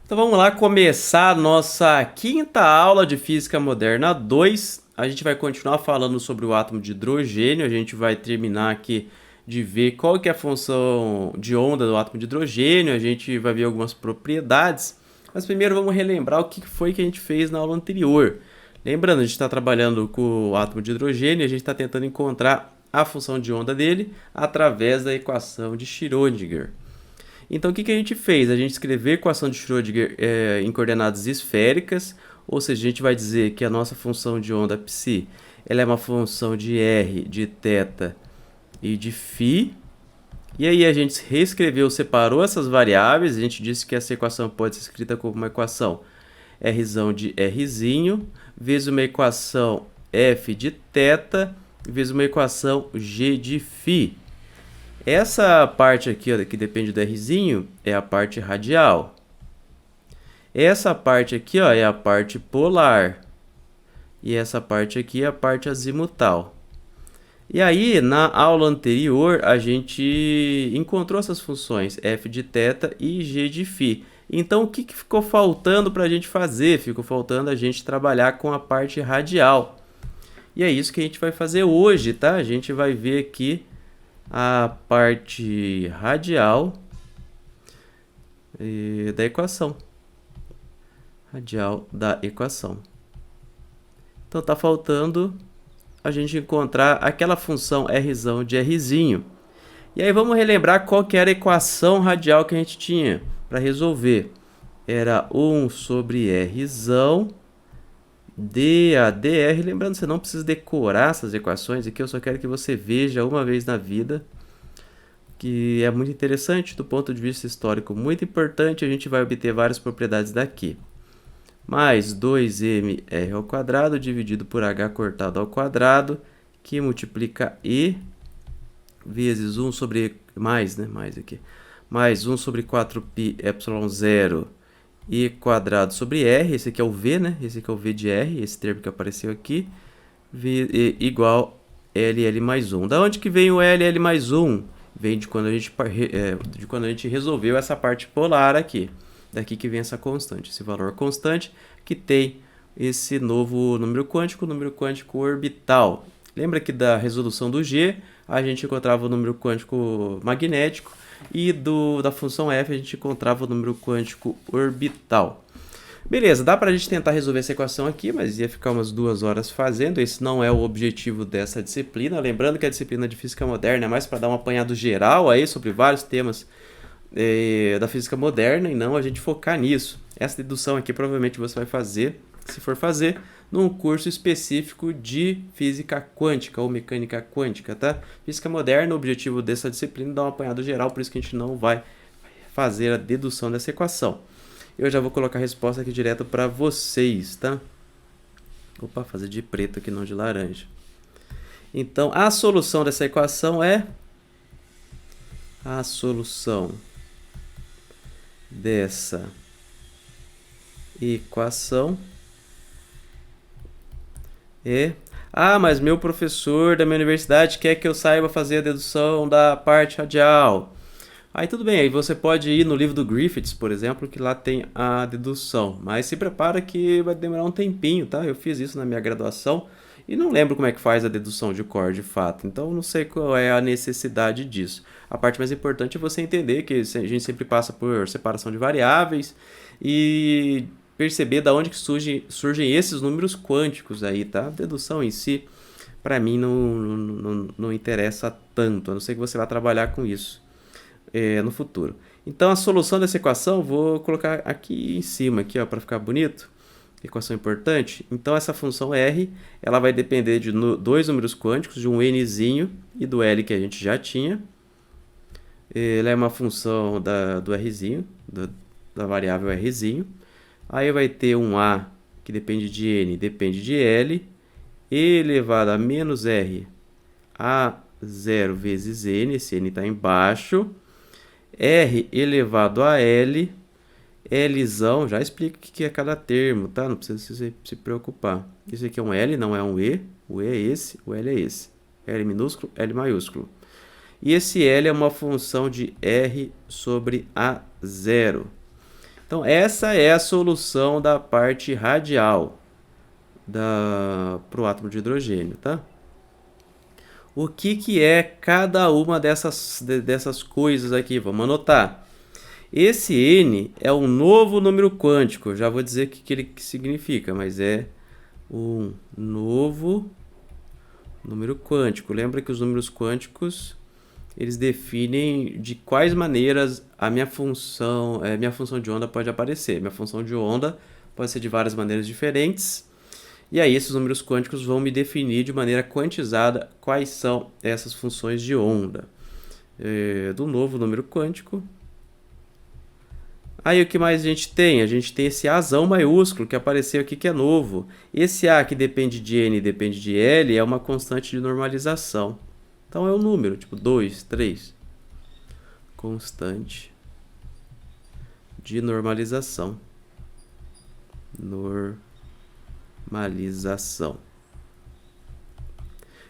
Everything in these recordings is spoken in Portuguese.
Então vamos lá começar a nossa quinta aula de Física Moderna 2. A gente vai continuar falando sobre o átomo de hidrogênio. A gente vai terminar aqui de ver qual que é a função de onda do átomo de hidrogênio. A gente vai ver algumas propriedades. Mas primeiro vamos relembrar o que foi que a gente fez na aula anterior. Lembrando, a gente está trabalhando com o átomo de hidrogênio e a gente está tentando encontrar a função de onda dele através da equação de Schrödinger. Então, o que a gente fez? A gente escreveu a equação de Schrödinger em coordenadas esféricas, ou seja, a gente vai dizer que a nossa função de onda psi ela é uma função de r, de θ e de φ. E aí a gente reescreveu, separou essas variáveis, a gente disse que essa equação pode ser escrita como uma equação r de r, vezes uma equação f de θ, vezes uma equação g de φ. Essa parte aqui, ó, que depende do r, é a parte radial. Essa parte aqui, ó, é a parte polar. E essa parte aqui é a parte azimutal. E aí, na aula anterior, a gente encontrou essas funções, f de θ e g de φ. Então, o que ficou faltando para a gente fazer? Ficou faltando a gente trabalhar com a parte radial. E é isso que a gente vai fazer hoje, tá? A gente vai ver aqui a parte radial da equação. Radial da equação. Então, está faltando a gente encontrar aquela função r de r. E aí, vamos relembrar qual que era a equação radial que a gente tinha para resolver. Era 1 sobre r dAdr. Lembrando, você não precisa decorar essas equações aqui, eu só quero que você veja uma vez na vida, que é muito interessante do ponto de vista histórico, muito importante, a gente vai obter várias propriedades daqui. Mais 2mr ao quadrado dividido por h cortado ao quadrado, que multiplica e vezes 1 sobre mais aqui, mais 1 sobre 4π epsilon 0 e quadrado sobre r, esse aqui é o v, né? Esse aqui é o v de r, esse termo que apareceu aqui, igual ll mais 1. Da onde que vem o ll mais 1? Vem de quando a gente resolveu essa parte polar aqui. Daqui que vem essa constante, esse valor constante que tem esse novo número quântico orbital. Lembra que da resolução do G, a gente encontrava o número quântico magnético e da função f a gente encontrava o número quântico orbital. Beleza, dá para a gente tentar resolver essa equação aqui, mas ia ficar umas 2 horas fazendo. Esse não é o objetivo dessa disciplina. Lembrando que a disciplina de Física Moderna é mais para dar um apanhado geral aí sobre vários temas da Física Moderna e não a gente focar nisso. Essa dedução aqui provavelmente você vai fazer, se for fazer, num curso específico de Física Quântica ou Mecânica Quântica, tá? Física Moderna, o objetivo dessa disciplina é dar um apanhado geral, por isso que a gente não vai fazer a dedução dessa equação. Eu já vou colocar a resposta aqui direto para vocês, tá? Opa, fazer de preto aqui, não de laranja. Então, a solução dessa equação é... A solução dessa equação é... Ah, mas meu professor da minha universidade quer que eu saiba fazer a dedução da parte radial. Aí tudo bem, aí você pode ir no livro do Griffiths, por exemplo, que lá tem a dedução. Mas se prepara que vai demorar um tempinho, tá? Eu fiz isso na minha graduação e não lembro como é que faz a dedução de cor, de fato. Então não sei qual é a necessidade disso. A parte mais importante é você entender que a gente sempre passa por separação de variáveis e perceber da onde que surgem esses números quânticos aí, tá? A dedução em si, para mim, não interessa tanto, a não ser que você vá trabalhar com isso no futuro. Então, a solução dessa equação, vou colocar aqui em cima, aqui, para ficar bonito. Equação importante. Então, essa função r, ela vai depender de dois números quânticos, de um nzinho e do l que a gente já tinha. Ela é uma função do rzinho, da variável rzinho. Aí vai ter um a que depende de n, depende de l, elevado a menos r a 0 vezes n, esse n está embaixo, r elevado a l, Lzão, já explico o que é cada termo, tá? Não precisa se preocupar. Isso aqui é um L, não é um E. O E é esse, o L é esse. L minúsculo, L maiúsculo. E esse L é uma função de R sobre A0. Então, essa é a solução da parte radial para o átomo de hidrogênio, tá? O que é cada uma dessas coisas aqui? Vamos anotar. Esse N é um novo número quântico. Já vou dizer o que ele significa, mas é um novo número quântico. Lembra que os números quânticos eles definem de quais maneiras a minha função de onda pode aparecer. Minha função de onda pode ser de várias maneiras diferentes. E aí esses números quânticos vão me definir de maneira quantizada quais são essas funções de onda do novo número quântico. Aí o que mais a gente tem? A gente tem esse Azão maiúsculo que apareceu aqui que é novo. Esse A que depende de N e depende de L é uma constante de normalização. Então é um número, tipo 2, 3. Constante de normalização. Normalização.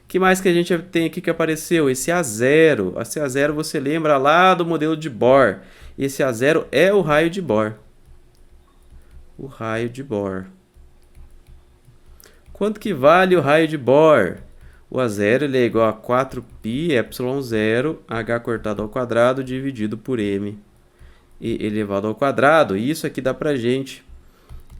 O que mais que a gente tem aqui que apareceu? Esse A0. Esse A0 você lembra lá do modelo de Bohr. Esse A0 é o raio de Bohr. O raio de Bohr. Quanto que vale o raio de Bohr? O A0 ele é igual a 4π ε0 h cortado ao quadrado dividido por m e elevado ao quadrado. E isso aqui dá pra gente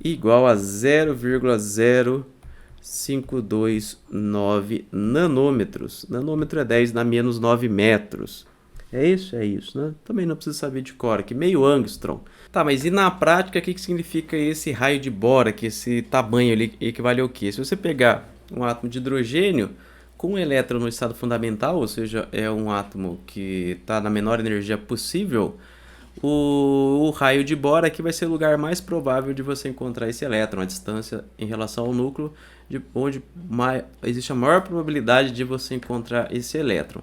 igual a 0,0529 nanômetros. Nanômetro é 10 na menos 9 metros. É isso, né? Também não precisa saber de cor aqui, meio angstrom. Tá, mas e na prática, o que significa esse raio de Bohr aqui, esse tamanho ele equivale ao quê? Se você pegar um átomo de hidrogênio com um elétron no estado fundamental, ou seja, é um átomo que está na menor energia possível, o raio de Bohr aqui vai ser o lugar mais provável de você encontrar esse elétron, a distância em relação ao núcleo, de onde existe a maior probabilidade de você encontrar esse elétron.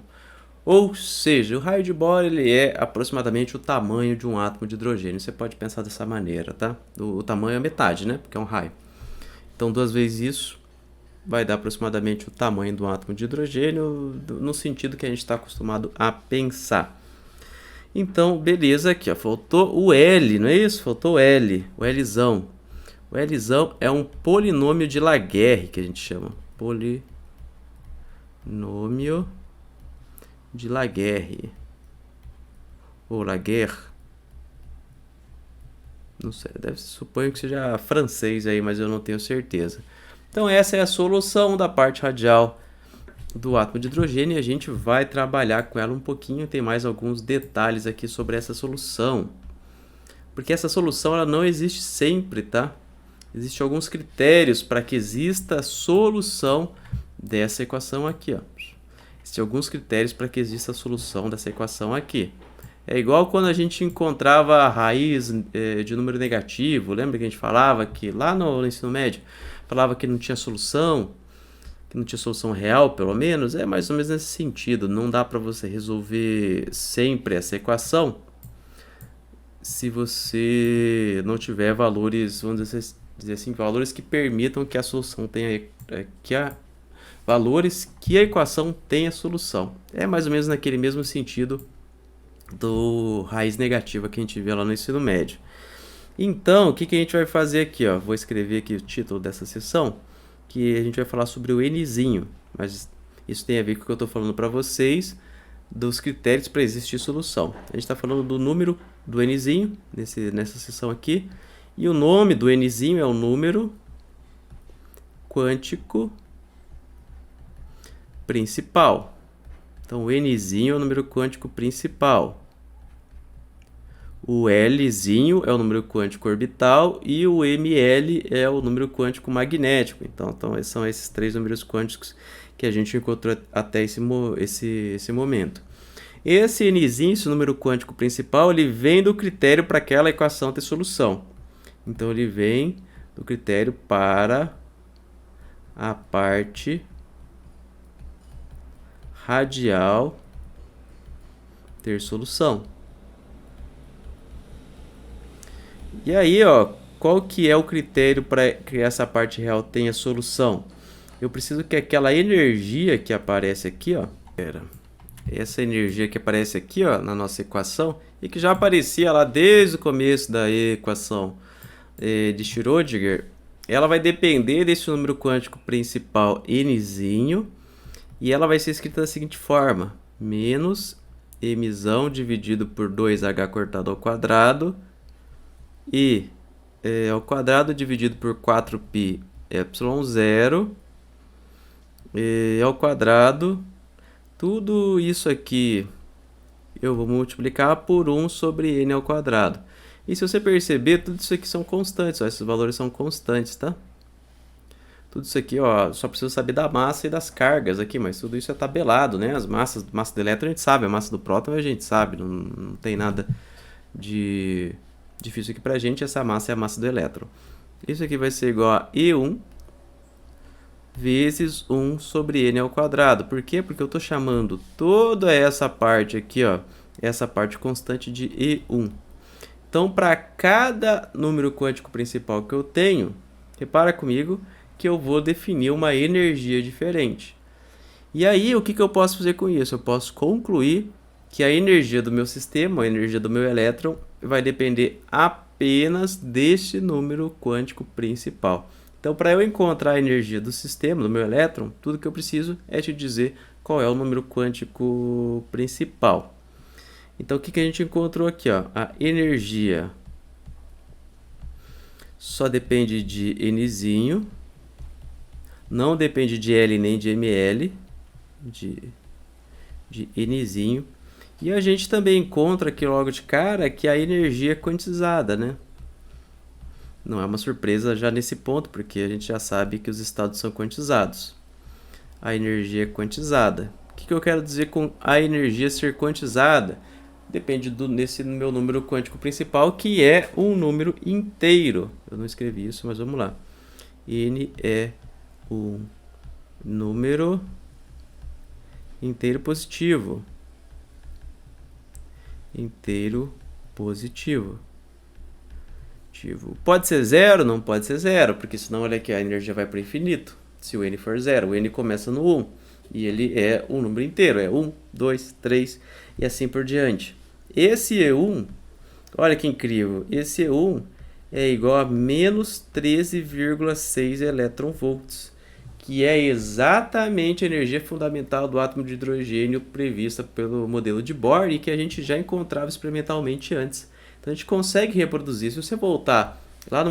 Ou seja, o raio de Bohr ele é aproximadamente o tamanho de um átomo de hidrogênio. Você pode pensar dessa maneira, tá? O tamanho é metade, né? Porque é um raio. Então, 2 vezes isso vai dar aproximadamente o tamanho do átomo de hidrogênio, no sentido que a gente está acostumado a pensar. Então, beleza, aqui ó, faltou o L, não é isso? Faltou o L, o Lzão. O Lzão é um polinômio de Laguerre, que a gente chama. Polinômio de Laguerre. Ou Laguerre. Não sei, suponho que seja francês aí, mas eu não tenho certeza. Então essa é a solução da parte radial do átomo de hidrogênio e a gente vai trabalhar com ela um pouquinho. Tem mais alguns detalhes aqui sobre essa solução. Porque essa solução ela não existe sempre, tá? Existem alguns critérios para que exista a solução dessa equação aqui, ó. Existem alguns critérios para que exista a solução dessa equação aqui. É igual quando a gente encontrava a raiz de número negativo. Lembra que a gente falava que lá no ensino médio, falava que não tinha solução real, pelo menos? É mais ou menos nesse sentido. Não dá para você resolver sempre essa equação se você não tiver valores, vamos dizer assim, valores que permitam que a solução tenha, valores que a equação tenha solução. É mais ou menos naquele mesmo sentido do raiz negativa que a gente vê lá no ensino médio. Então, o que a gente vai fazer aqui? Ó? Vou escrever aqui o título dessa sessão, que a gente vai falar sobre o Nzinho, mas isso tem a ver com o que eu estou falando para vocês, dos critérios para existir solução. A gente está falando do número do Nzinho, nessa sessão aqui, e o nome do Nzinho é o número quântico principal. Então, o Nzinho é o número quântico principal. O Lzinho é o número quântico orbital e o Ml é o número quântico magnético. Então são esses 3 números quânticos que a gente encontrou até esse momento. Esse Nzinho, esse número quântico principal, ele vem do critério para aquela equação ter solução. Então, ele vem do critério para a parte radial ter solução. E aí, ó, qual que é o critério para que essa parte real tenha solução? Eu preciso que aquela energia que aparece aqui, ó, essa energia que aparece aqui, ó, na nossa equação, e que já aparecia lá desde o começo da equação de Schrödinger, ela vai depender desse número quântico principal nzinho, e ela vai ser escrita da seguinte forma: menos mzão dividido por 2h cortado ao quadrado, e ao quadrado dividido por 4π ε0, ao quadrado. Tudo isso aqui eu vou multiplicar por 1 sobre n ao quadrado. E se você perceber, tudo isso aqui são constantes, ó, esses valores são constantes, tá? Tudo isso aqui, ó, só preciso saber da massa e das cargas aqui, mas tudo isso é tabelado, né? As massas, massa do elétron a gente sabe, a massa do próton a gente sabe, não tem nada de difícil aqui pra gente, essa massa é a massa do elétron. Isso aqui vai ser igual a E1 vezes 1 sobre n ao quadrado. Por quê? Porque eu estou chamando toda essa parte aqui, ó, essa parte constante de E1. Então, para cada número quântico principal que eu tenho, repara comigo que eu vou definir uma energia diferente. E aí, o que eu posso fazer com isso? Eu posso concluir que a energia do meu sistema, a energia do meu elétron, vai depender apenas deste número quântico principal. Então, para eu encontrar a energia do sistema, do meu elétron, tudo que eu preciso é te dizer qual é o número quântico principal. Então, o que a gente encontrou aqui? Ó? A energia só depende de nzinho, não depende de L nem de ml, de nzinho. E a gente também encontra aqui logo de cara que a energia é quantizada, né? Não é uma surpresa já nesse ponto, porque a gente já sabe que os estados são quantizados. A energia é quantizada. O que eu quero dizer com a energia ser quantizada? Depende desse meu número quântico principal, que é um número inteiro. Eu não escrevi isso, mas vamos lá. N é um número inteiro positivo. Inteiro positivo. Pode ser zero? Não pode ser zero, porque senão, olha aqui, a energia vai para o infinito. Se o n for zero, o n começa no 1, e ele é um número inteiro, é 1, 2, 3, e assim por diante. Esse E1, olha que incrível, esse E1 é igual a menos 13,6 elétron-volts, que é exatamente a energia fundamental do átomo de hidrogênio prevista pelo modelo de Bohr e que a gente já encontrava experimentalmente antes. Então a gente consegue reproduzir. Se você voltar lá no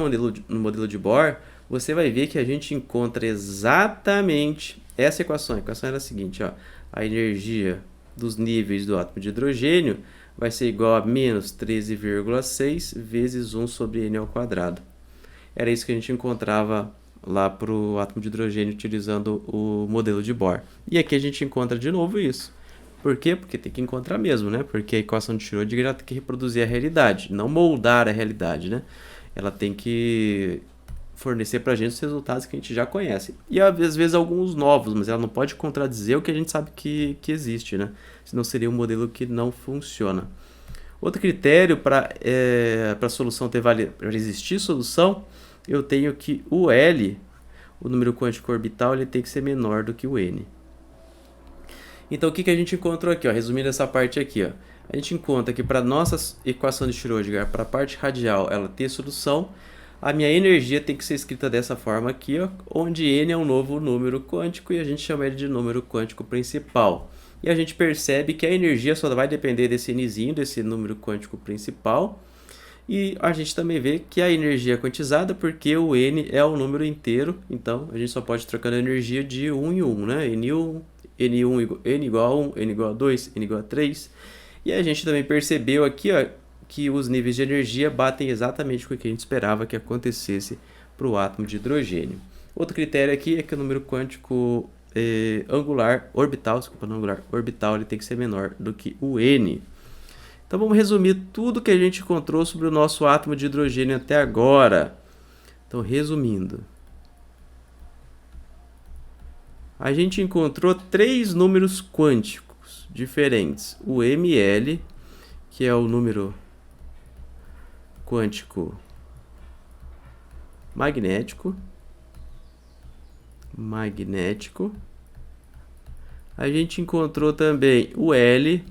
modelo de Bohr, você vai ver que a gente encontra exatamente essa equação. A equação era a seguinte, ó, a energia dos níveis do átomo de hidrogênio vai ser igual a menos 13,6 vezes 1 sobre n ao quadrado. Era isso que a gente encontrava lá para o átomo de hidrogênio utilizando o modelo de Bohr. E aqui a gente encontra de novo isso. Por quê? Porque tem que encontrar mesmo, né? Porque a equação de Schrödinger tem que reproduzir a realidade, não moldar a realidade, né? Ela tem que fornecer para a gente os resultados que a gente já conhece. E às vezes alguns novos, mas ela não pode contradizer o que a gente sabe que existe, né? Senão seria um modelo que não funciona. Outro critério para a solução para existir solução, eu tenho que o L, o número quântico orbital, ele tem que ser menor do que o N. Então, o que a gente encontrou aqui? Ó? Resumindo essa parte aqui, ó. A gente encontra que para a nossa equação de Schrödinger, para a parte radial, ela ter solução, a minha energia tem que ser escrita dessa forma aqui, ó, onde n é um novo número quântico e a gente chama ele de número quântico principal. E a gente percebe que a energia só vai depender desse nzinho, desse número quântico principal. E a gente também vê que a energia é quantizada porque o n é um número inteiro, então a gente só pode trocar a energia de 1 em 1, né? N1, N1, N igual a 1, N igual a 2, N igual a 3. E a gente também percebeu aqui, ó, que os níveis de energia batem exatamente com o que a gente esperava que acontecesse para o átomo de hidrogênio. Outro critério aqui é que o número quântico orbital, ele tem que ser menor do que o N. Então vamos resumir tudo que a gente encontrou sobre o nosso átomo de hidrogênio até agora. Então, resumindo, a gente encontrou 3 números quânticos diferentes. O ml, que é o número quântico magnético. A gente encontrou também o L,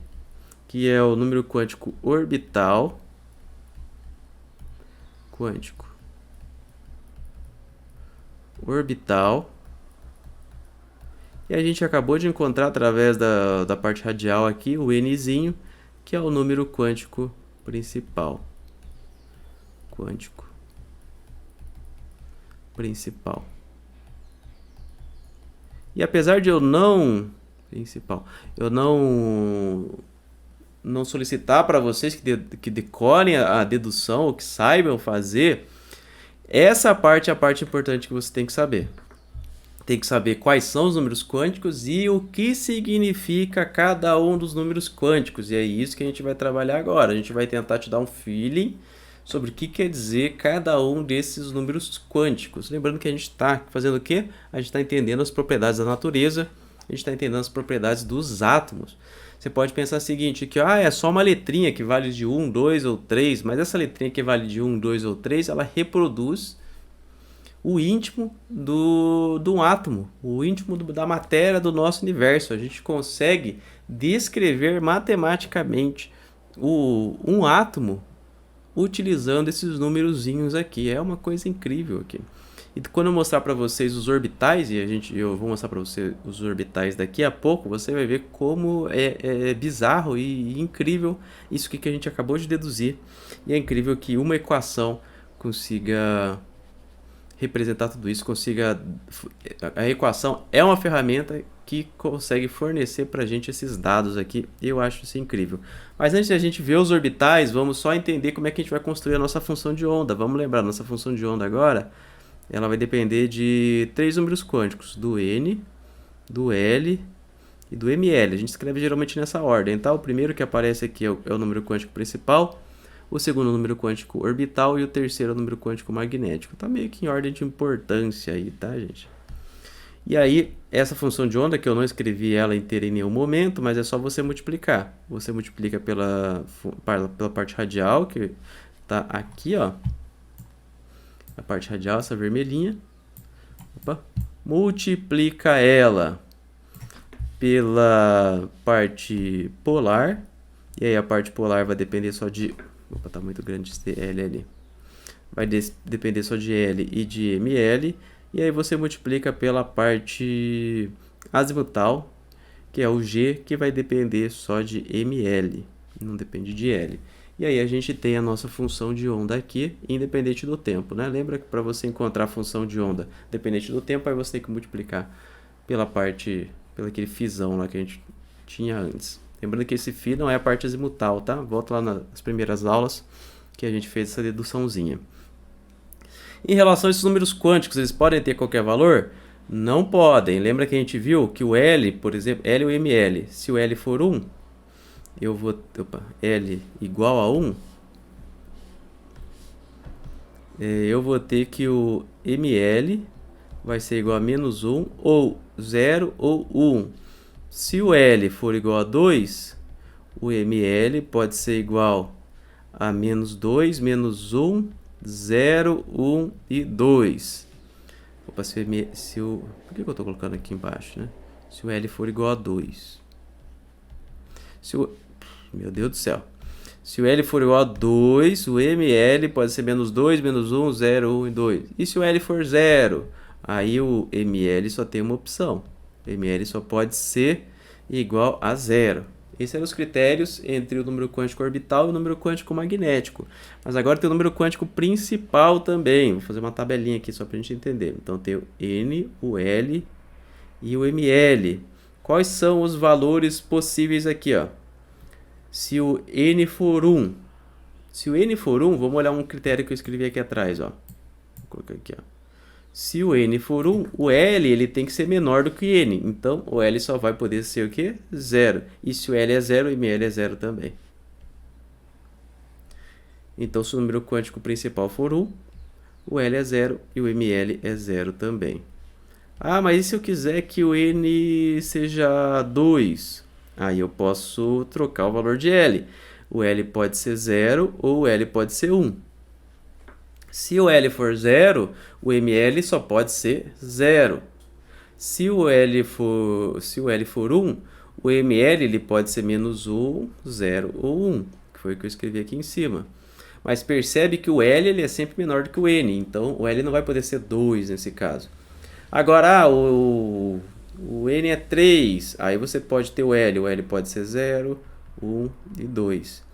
que é o número quântico orbital. Quântico orbital. E a gente acabou de encontrar através da parte radial aqui o Nzinho, que é o número quântico principal. Quântico principal. E apesar de eu não solicitar para vocês que decorem a dedução ou que saibam fazer, essa parte é a parte importante que você tem que saber. Tem que saber quais são os números quânticos e o que significa cada um dos números quânticos. E é isso que a gente vai trabalhar agora. A gente vai tentar te dar um feeling sobre o que quer dizer cada um desses números quânticos. Lembrando que a gente está fazendo o quê? A gente está entendendo as propriedades da natureza, a gente está entendendo as propriedades dos átomos. Você pode pensar o seguinte, que é só uma letrinha que vale de 1, 2 ou 3, mas essa letrinha que vale de 1, 2 ou 3, ela reproduz o íntimo do átomo, o íntimo da matéria do nosso universo. A gente consegue descrever matematicamente um átomo utilizando esses númerozinhos aqui. É uma coisa incrível aqui. E quando eu mostrar para vocês os orbitais, eu vou mostrar para você os orbitais daqui a pouco, você vai ver como é bizarro e incrível isso que a gente acabou de deduzir. E é incrível que uma equação consiga representar tudo isso, a equação é uma ferramenta que consegue fornecer para a gente esses dados aqui, e eu acho isso incrível. Mas antes de a gente ver os orbitais, vamos só entender como é que a gente vai construir a nossa função de onda. Vamos lembrar, nossa função de onda agora, ela vai depender de 3 números quânticos, do N, do L e do ML. A gente escreve geralmente nessa ordem, tá? O primeiro que aparece aqui é o número quântico principal, o segundo número quântico orbital e o terceiro número quântico magnético. Tá meio que em ordem de importância aí, tá, gente? E aí, essa função de onda, que eu não escrevi ela inteira em nenhum momento, mas é só você multiplicar. Você multiplica pela parte radial, que tá aqui, ó. A parte radial, essa vermelhinha. Opa. Multiplica ela pela parte polar. E aí a parte polar vai depender só de... Opa, tá muito grande esse L ali. Vai depender só de L e de ML. E aí você multiplica pela parte azimutal, que é o G, que vai depender só de ML. Não depende de L. E aí a gente tem a nossa função de onda aqui, independente do tempo, né? Lembra que para você encontrar a função de onda dependente do tempo, aí você tem que multiplicar pelo aquele φzão lá que a gente tinha antes. Lembrando que esse φ não é a parte azimutal, tá? Volta lá nas primeiras aulas que a gente fez essa deduçãozinha. Em relação a esses números quânticos, eles podem ter qualquer valor? Não podem. Lembra que a gente viu que o L, por exemplo, L ou ML, se o L for 1, eu vou... L igual a 1, eu vou ter que o ML vai ser igual a menos 1, ou 0 ou 1. Se o L for igual a 2, o ML pode ser igual a menos 2, menos 1, 0, 1 e 2. Opa, por que eu estou colocando aqui embaixo, né? Se o L for igual a 2. Meu Deus do céu. Se o L for igual a 2, o ML pode ser menos 2, menos 1, 0, 1 e 2. E se o L for 0? Aí o ML só tem uma opção. O ML só pode ser igual a 0. Esses eram os critérios entre o número quântico orbital e o número quântico magnético. Mas agora tem o número quântico principal também. Vou fazer uma tabelinha aqui só para a gente entender. Então tem o N, o L e o ML. Quais são os valores possíveis aqui, ó? Se o N for 1. Se o N for 1, vamos olhar um critério que eu escrevi aqui atrás, ó. Vou colocar aqui, ó. Se o N for 1, o L ele tem que ser menor do que N. Então, o L só vai poder ser o quê? 0. E se o L é 0, o ML é 0 também. Então, se o número quântico principal for 1, o L é 0 e o ML é 0 também. Ah, mas e se eu quiser que o N seja 2? Aí eu posso trocar o valor de L. O L pode ser 0 ou o L pode ser 1. Se o L for 0, o ML só pode ser 0. Se o L for 1, o ml ele pode ser menos 1, 0 ou 1, que foi o que eu escrevi aqui em cima. Mas percebe que o L ele é sempre menor do que o N, então o L não vai poder ser 2 nesse caso. Agora, o N é 3, aí você pode ter o L pode ser 0, 1 e 2.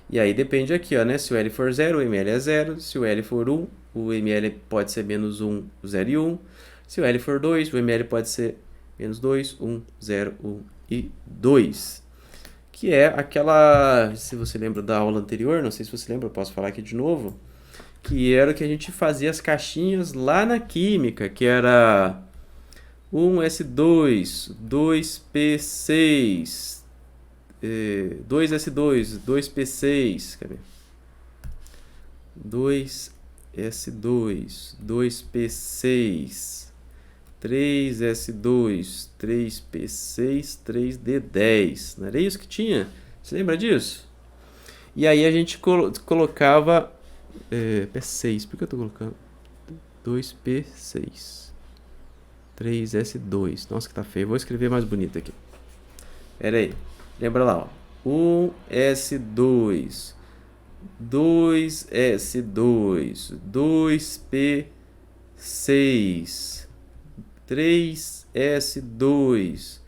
E aí depende aqui, ó, né? Se o L for 0, o ml é 0. Se o L for 1, o ml pode ser menos 1, 0 e 1. Se o L for 2, o ml pode ser menos 2, 1, 0, 1 e 2. Que é aquela, se você lembra da aula anterior, não sei se você lembra, eu posso falar aqui de novo, que era o que a gente fazia as caixinhas lá na química, que era 1s2, 2p6, 2s2, 2p6, cadê? 2s2, 2p6, 3s2, 3p6, 3d10. Não era isso que tinha? Você lembra disso? E aí a gente colocava P6, por que eu tô colocando 2p6, 3s2? Nossa, que tá feio. Vou escrever mais bonito aqui. Pera aí. Lembra lá, ó. 1s2, 2s2, 2p6, 3s2,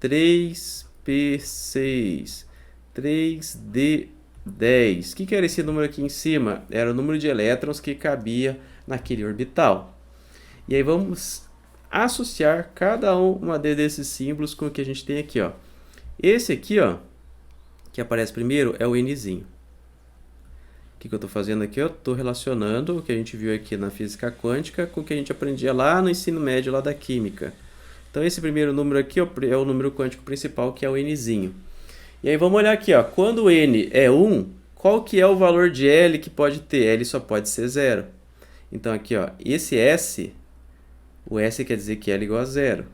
3p6, 3d10. O que era esse número aqui em cima? Era o número de elétrons que cabia naquele orbital. E aí vamos associar cada uma desses símbolos com o que a gente tem aqui, ó. Esse aqui, ó, que aparece primeiro, é o Nzinho. O que eu estou fazendo aqui? Eu estou relacionando o que a gente viu aqui na física quântica com o que a gente aprendia lá no ensino médio lá da química. Então esse primeiro número aqui é o número quântico principal, que é o Nzinho. E aí vamos olhar aqui, ó. Quando o N é 1, qual que é o valor de L que pode ter? L só pode ser 0. Então aqui, ó, esse S, o S quer dizer que L é igual a 0.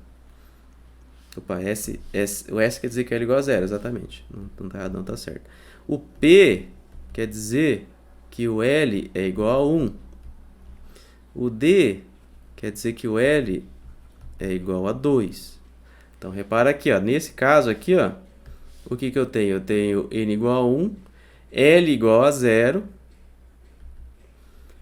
Opa, o S quer dizer que L é igual a 0, exatamente. Não tá errado, não, tá certo. O P quer dizer que o L é igual a 1. O D quer dizer que o L é igual a 2. Então, repara aqui, ó, nesse caso aqui, ó, o que eu tenho? Eu tenho N igual a 1, L igual a 0,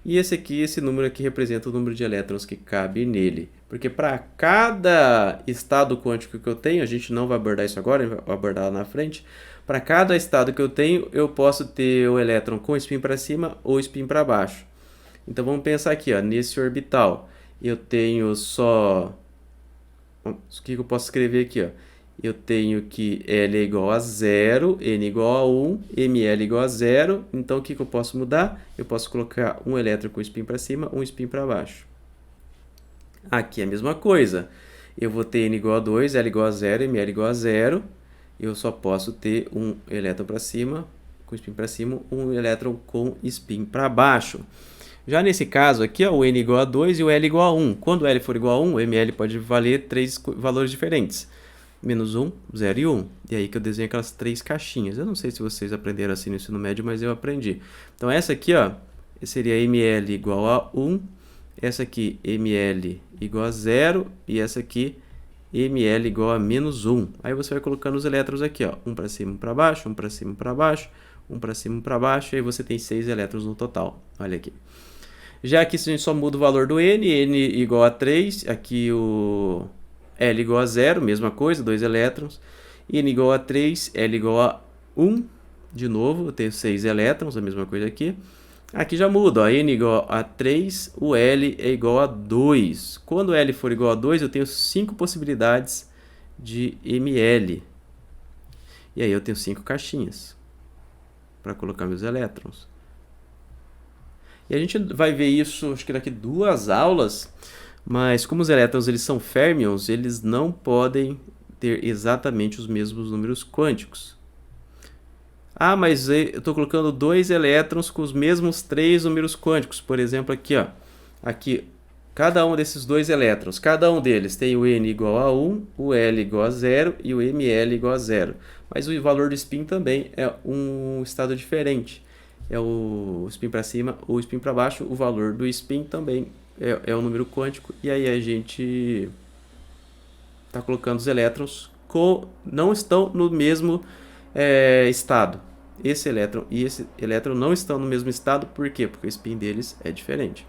e esse número aqui representa o número de elétrons que cabe nele. Porque para cada estado quântico que eu tenho, a gente não vai abordar isso agora, a gente vai abordar lá na frente. Para cada estado que eu tenho, eu posso ter o elétron com spin para cima ou spin para baixo. Então vamos pensar aqui, ó, nesse orbital. Eu tenho só... O que eu posso escrever aqui? Ó? Eu tenho que L é igual a 0, N igual a 1, ML igual a 0. Então o que eu posso mudar? Eu posso colocar um elétron com spin para cima, um spin para baixo. Aqui é a mesma coisa. Eu vou ter N igual a 2, L igual a 0, ML igual a 0. Eu só posso ter um elétron para cima, com spin para cima, um elétron com spin para baixo. Já nesse caso aqui, ó, o N igual a 2 e o L igual a 1. Quando o L for igual a 1, o ML pode valer 3 valores diferentes. Menos 1, 0 e 1. E aí que eu desenho aquelas 3 caixinhas. Eu não sei se vocês aprenderam assim no ensino médio, mas eu aprendi. Então essa aqui, ó, seria ML igual a 1. Essa aqui, ML igual a 0. E essa aqui, ML igual a menos 1. Aí você vai colocando os elétrons aqui, ó. Um para cima, um para baixo, um para cima, um para baixo, um para cima, um para baixo. E aí você tem 6 elétrons no total. Olha aqui. Já aqui, se a gente só muda o valor do N, N igual a 3. Aqui o L igual a 0, mesma coisa, 2 elétrons. N igual a 3, L igual a 1. De novo, eu tenho 6 elétrons, a mesma coisa aqui. Aqui já muda, ó, N igual a 3, o L é igual a 2. Quando o L for igual a 2, eu tenho 5 possibilidades de ML. E aí eu tenho 5 caixinhas para colocar meus elétrons. E a gente vai ver isso, acho que daqui 2 aulas, mas como os elétrons eles são férmions, eles não podem ter exatamente os mesmos números quânticos. Ah, mas eu estou colocando 2 elétrons com os mesmos 3 números quânticos. Por exemplo, aqui, ó. Aqui, cada um desses 2 elétrons, cada um deles tem o N igual a 1, o L igual a 0 e o ML igual a 0. Mas o valor do spin também é um estado diferente. É o spin para cima ou spin para baixo. O valor do spin também é um número quântico. E aí a gente está colocando os elétrons não estão no mesmo estado. Esse elétron e esse elétron não estão no mesmo estado, por quê? Porque o spin deles é diferente.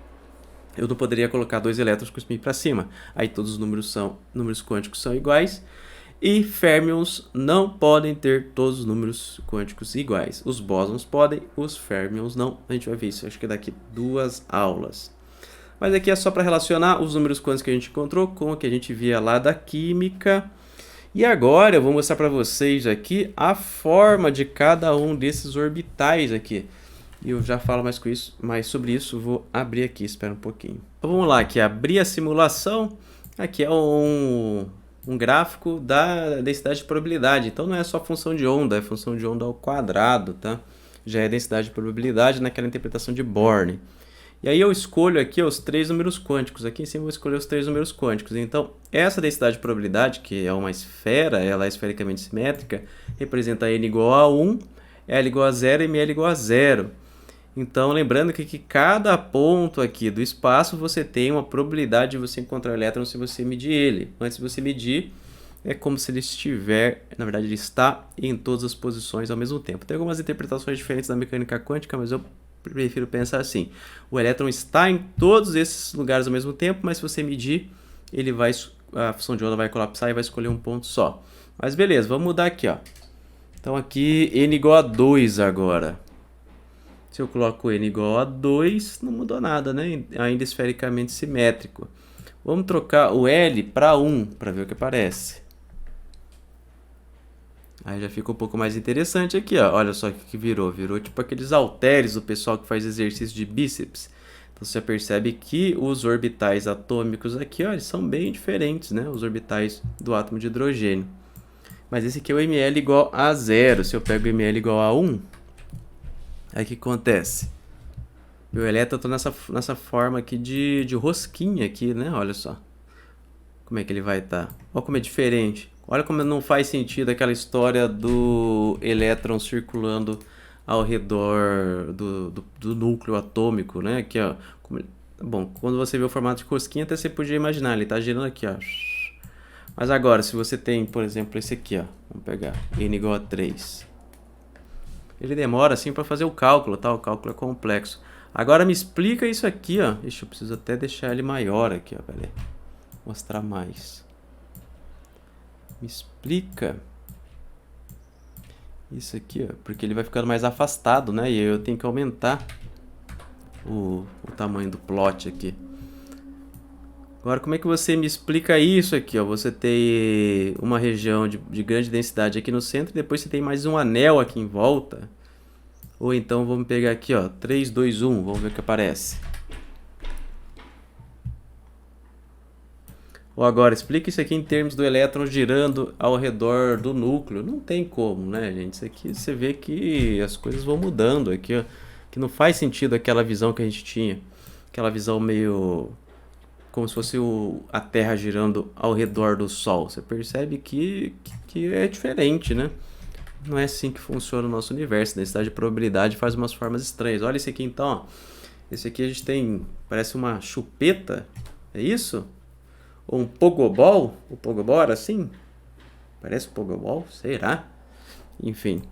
Eu não poderia colocar 2 elétrons com spin para cima, aí todos os números quânticos são iguais, e férmions não podem ter todos os números quânticos iguais. Os bósons podem, os férmions não. A gente vai ver isso, acho que daqui 2 aulas. Mas aqui é só para relacionar os números quânticos que a gente encontrou com o que a gente via lá da química. E agora eu vou mostrar para vocês aqui a forma de cada um desses orbitais aqui. E eu já falo mais sobre isso, vou abrir aqui, espera um pouquinho. Então vamos lá, aqui abrir a simulação. Aqui é um gráfico da densidade de probabilidade. Então não é só função de onda, é função de onda ao quadrado, tá? Já é densidade de probabilidade naquela interpretação de Born. E aí eu escolho aqui os 3 números quânticos. Aqui em cima eu vou escolher os 3 números quânticos. Então, essa densidade de probabilidade, que é uma esfera, ela é esfericamente simétrica, representa n igual a 1, L igual a 0 e ml igual a 0. Então, lembrando que cada ponto aqui do espaço você tem uma probabilidade de você encontrar o elétron se você medir ele. Antes de você medir, é como se ele estiver, na verdade ele está em todas as posições ao mesmo tempo. Tem algumas interpretações diferentes da mecânica quântica, mas eu prefiro pensar assim. O elétron está em todos esses lugares ao mesmo tempo, mas se você medir, a função de onda vai colapsar e vai escolher um ponto só. Mas beleza, vamos mudar aqui, ó. Então aqui n igual a 2 agora. Se eu coloco n igual a 2, não mudou nada, né? Ainda esfericamente simétrico. Vamos trocar o L para 1, para ver o que aparece. Aí já fica um pouco mais interessante aqui, ó. Olha só o que virou. Virou tipo aqueles halteres do pessoal que faz exercício de bíceps. Então você percebe que os orbitais atômicos aqui, ó, eles são bem diferentes, né? Os orbitais do átomo de hidrogênio. Mas esse aqui é o ml igual a 0. Se eu pego o ml igual a 1, aí o que acontece? Meu elétron está nessa forma aqui de rosquinha aqui, né? Olha só. Como é que ele vai estar. Olha como é diferente. Olha como não faz sentido aquela história do elétron circulando ao redor do núcleo atômico, né? Aqui, ó. Bom, quando você vê o formato de rosquinha, até você podia imaginar. Ele está girando aqui, ó. Mas agora, se você tem, por exemplo, esse aqui, ó. Vamos pegar. N igual a 3. Ele demora assim para fazer o cálculo, tá? O cálculo é complexo. Agora me explica isso aqui, ó. Ixi, eu preciso até deixar ele maior aqui, ó. Pera aí. Mostrar mais. Me explica isso aqui, ó. Porque ele vai ficando mais afastado, né? E eu tenho que aumentar o tamanho do plot aqui. Agora, como é que você me explica isso aqui, ó? Você tem uma região de grande densidade aqui no centro e depois você tem mais um anel aqui em volta. Ou então vamos pegar aqui, ó, 3, 2, 1, vamos ver o que aparece. Ou agora, explica isso aqui em termos do elétron girando ao redor do núcleo. Não tem como, né, gente? Isso aqui você vê que as coisas vão mudando aqui, ó. Que não faz sentido aquela visão que a gente tinha. Aquela visão meio como se fosse a Terra girando ao redor do Sol. Você percebe que é diferente, né? Não é assim que funciona o nosso universo. A densidade de probabilidade faz umas formas estranhas. Olha esse aqui então, ó. Esse aqui a gente tem, parece uma chupeta, é isso? Ou um pogobol? O pogobol era assim? Parece um pogobol? Será? Enfim.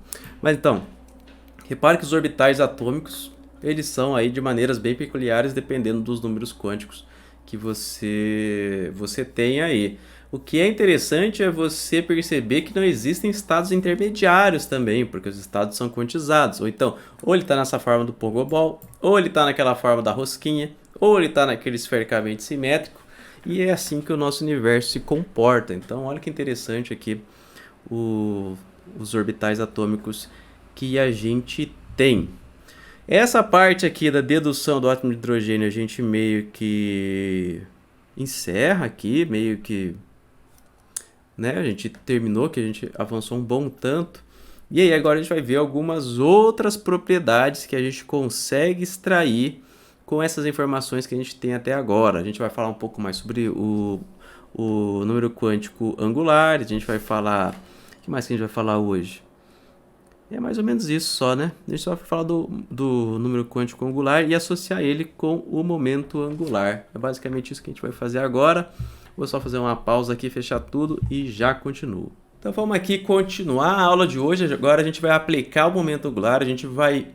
Mas então, repare que os orbitais atômicos, eles são aí de maneiras bem peculiares dependendo dos números quânticos que você tem aí. O que é interessante é você perceber que não existem estados intermediários também, porque os estados são quantizados. Ou então, ou ele está nessa forma do pogobol, ou ele está naquela forma da rosquinha, ou ele está naquele esfericamente simétrico. E é assim que o nosso universo se comporta. Então, olha que interessante aqui os orbitais atômicos que a gente tem. Essa parte aqui da dedução do átomo de hidrogênio a gente meio que encerra aqui, meio que, né, a gente terminou, que a gente avançou um bom tanto. E aí agora a gente vai ver algumas outras propriedades que a gente consegue extrair com essas informações que a gente tem até agora. A gente vai falar um pouco mais sobre o número quântico angular, a gente vai falar... O que mais que a gente vai falar hoje? É mais ou menos isso só, né? A gente só vai falar do número quântico angular e associar ele com o momento angular. É basicamente isso que a gente vai fazer agora. Vou só fazer uma pausa aqui, fechar tudo e já continuo. Então vamos aqui continuar a aula de hoje. Agora a gente vai aplicar o momento angular, a gente vai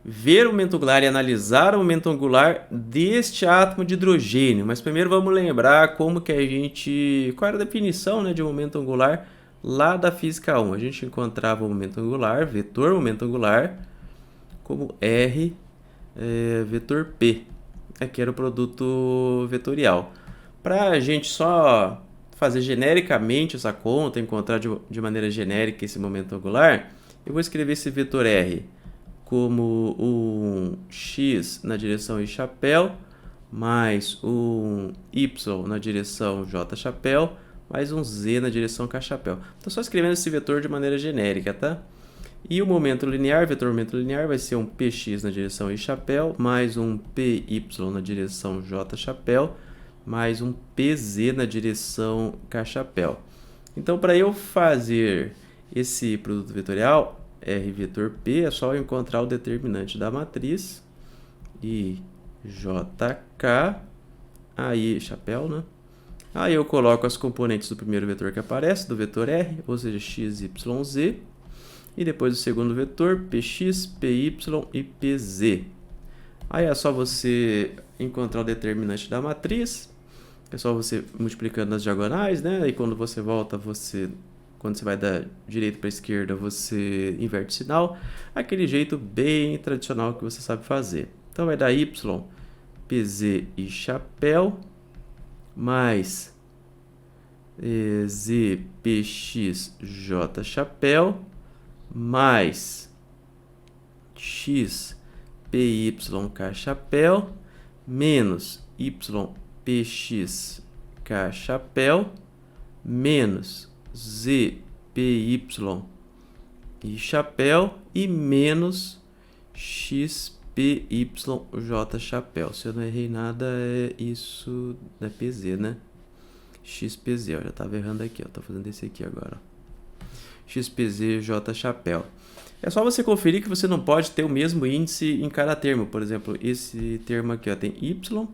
ver o momento angular e analisar o momento angular deste átomo de hidrogênio. Mas primeiro vamos lembrar como que qual era a definição, né, de momento angular lá da física 1. A gente encontrava o momento angular, vetor momento angular, como R vetor P. Aqui era o produto vetorial. Para a gente só fazer genericamente essa conta, encontrar de maneira genérica esse momento angular, eu vou escrever esse vetor R como um x na direção I chapéu, mais um y na direção J chapéu, mais um z na direção K chapéu. Estou só escrevendo esse vetor de maneira genérica, tá? E o momento linear, vetor momento linear, vai ser um px na direção I chapéu, mais um py na direção J chapéu, mais um pz na direção K chapéu. Então, para eu fazer esse produto vetorial, R vetor P, é só eu encontrar o determinante da matriz, I, JK, aí chapéu, né? Aí eu coloco as componentes do primeiro vetor que aparece, do vetor R, ou seja, x, y, z. E depois o segundo vetor, px, py e pz. Aí é só você encontrar o determinante da matriz. É só você multiplicando nas diagonais, né? E quando você volta, quando você vai da direita para a esquerda, você inverte o sinal. Aquele jeito bem tradicional que você sabe fazer. Então vai dar y, pz e chapéu, mais z, px, j chapéu, mais x, py, k chapéu, menos y, px, k chapéu, menos z, py e chapéu, e menos x, py, j chapéu. Se eu não errei nada, é isso da pz, né? xpz, eu já estava errando aqui, estou fazendo esse aqui agora. XPZ, J chapéu. É só você conferir que você não pode ter o mesmo índice em cada termo. Por exemplo, esse termo aqui ó, tem Y,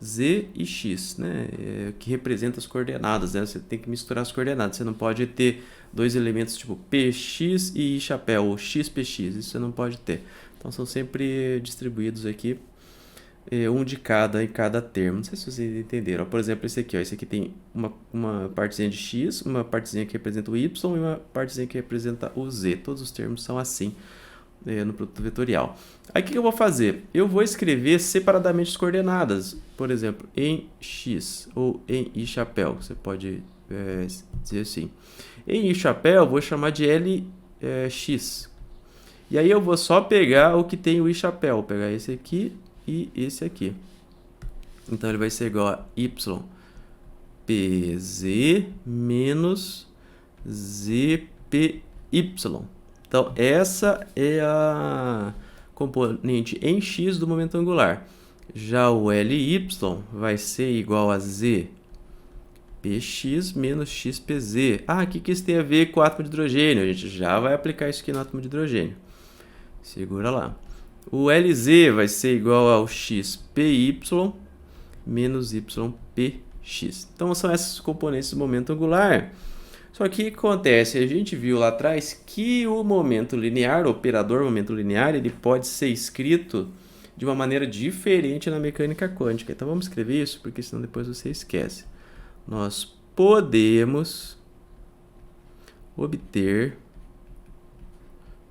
Z e X, né? Que representa as coordenadas, né? Você tem que misturar as coordenadas. Você não pode ter dois elementos tipo PX e I chapéu, ou XPX. Isso você não pode ter. Então, são sempre distribuídos aqui, um de cada em cada termo. Não sei se vocês entenderam. Por exemplo, esse aqui, ó, esse aqui tem uma partezinha de x, uma partezinha que representa o y e uma partezinha que representa o z. Todos os termos são assim no produto vetorial. Aí o que eu vou fazer? Eu vou escrever separadamente as coordenadas. Por exemplo, em x ou em i chapéu. Você pode dizer assim. Em i chapéu, eu vou chamar de lx. E aí eu vou só pegar o que tem o i chapéu. Vou pegar esse aqui e esse aqui. Então, ele vai ser igual a y pz menos zpy. Então, essa é a componente em x do momento angular. Já o ly vai ser igual a z px menos xpz. O que isso tem a ver com o átomo de hidrogênio? A gente já vai aplicar isso aqui no átomo de hidrogênio. Segura lá. O LZ vai ser igual ao XPY menos YPX. Então, são esses componentes do momento angular. Só que o que acontece? A gente viu lá atrás que o momento linear, o operador momento linear, ele pode ser escrito de uma maneira diferente na mecânica quântica. Então, vamos escrever isso, porque senão depois você esquece. Nós podemos obter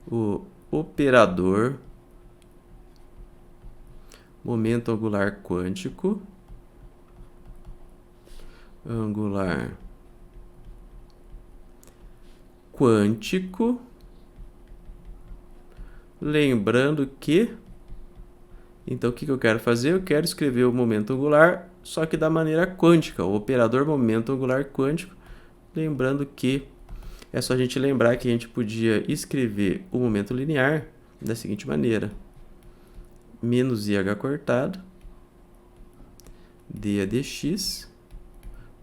o operador momento angular quântico, lembrando que, então o que eu quero fazer? Eu quero escrever o momento angular, só que da maneira quântica, o operador momento angular quântico, lembrando que é só a gente lembrar que a gente podia escrever o momento linear da seguinte maneira: menos IH cortado, d dx.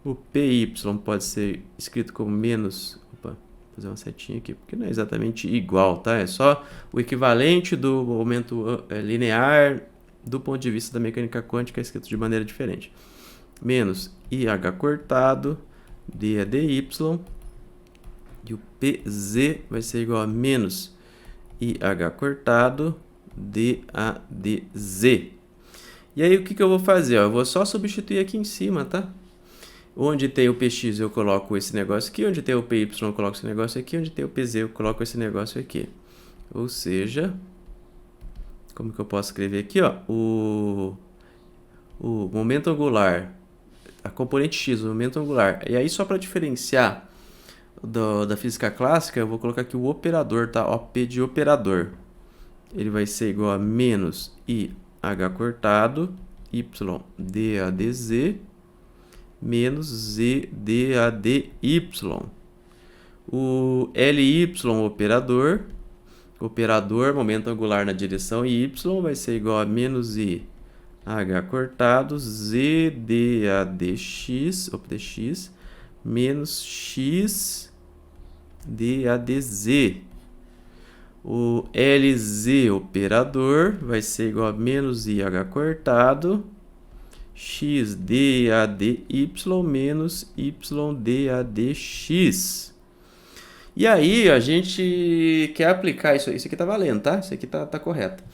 O PY pode ser escrito como menos... Opa, vou fazer uma setinha aqui, porque não é exatamente igual, tá? É só o equivalente do momento linear do ponto de vista da mecânica quântica escrito de maneira diferente. menos IH cortado DADY. E o PZ vai ser igual a menos IH cortado DADZ. E aí o que eu vou fazer? Ó, eu vou só substituir aqui em cima, tá? Onde tem o PX eu coloco esse negócio aqui, onde tem o PY eu coloco esse negócio aqui, onde tem o PZ eu coloco esse negócio aqui. Ou seja, como que eu posso escrever aqui? Ó, o momento angular, a componente X, o momento angular. E aí só para diferenciar da física clássica, eu vou colocar aqui o operador, tá? OP de operador. Ele vai ser igual a menos IH cortado, Y DADZ, menos ZDADY. O LY operador, momento angular na direção Y, vai ser igual a menos IH cortado, ZDADX, dx, menos X DADZ. O LZ operador vai ser igual a menos IH cortado, X DADY menos Y DADX. E aí a gente quer aplicar isso aí. Isso aqui tá valendo, tá? Isso aqui tá correto.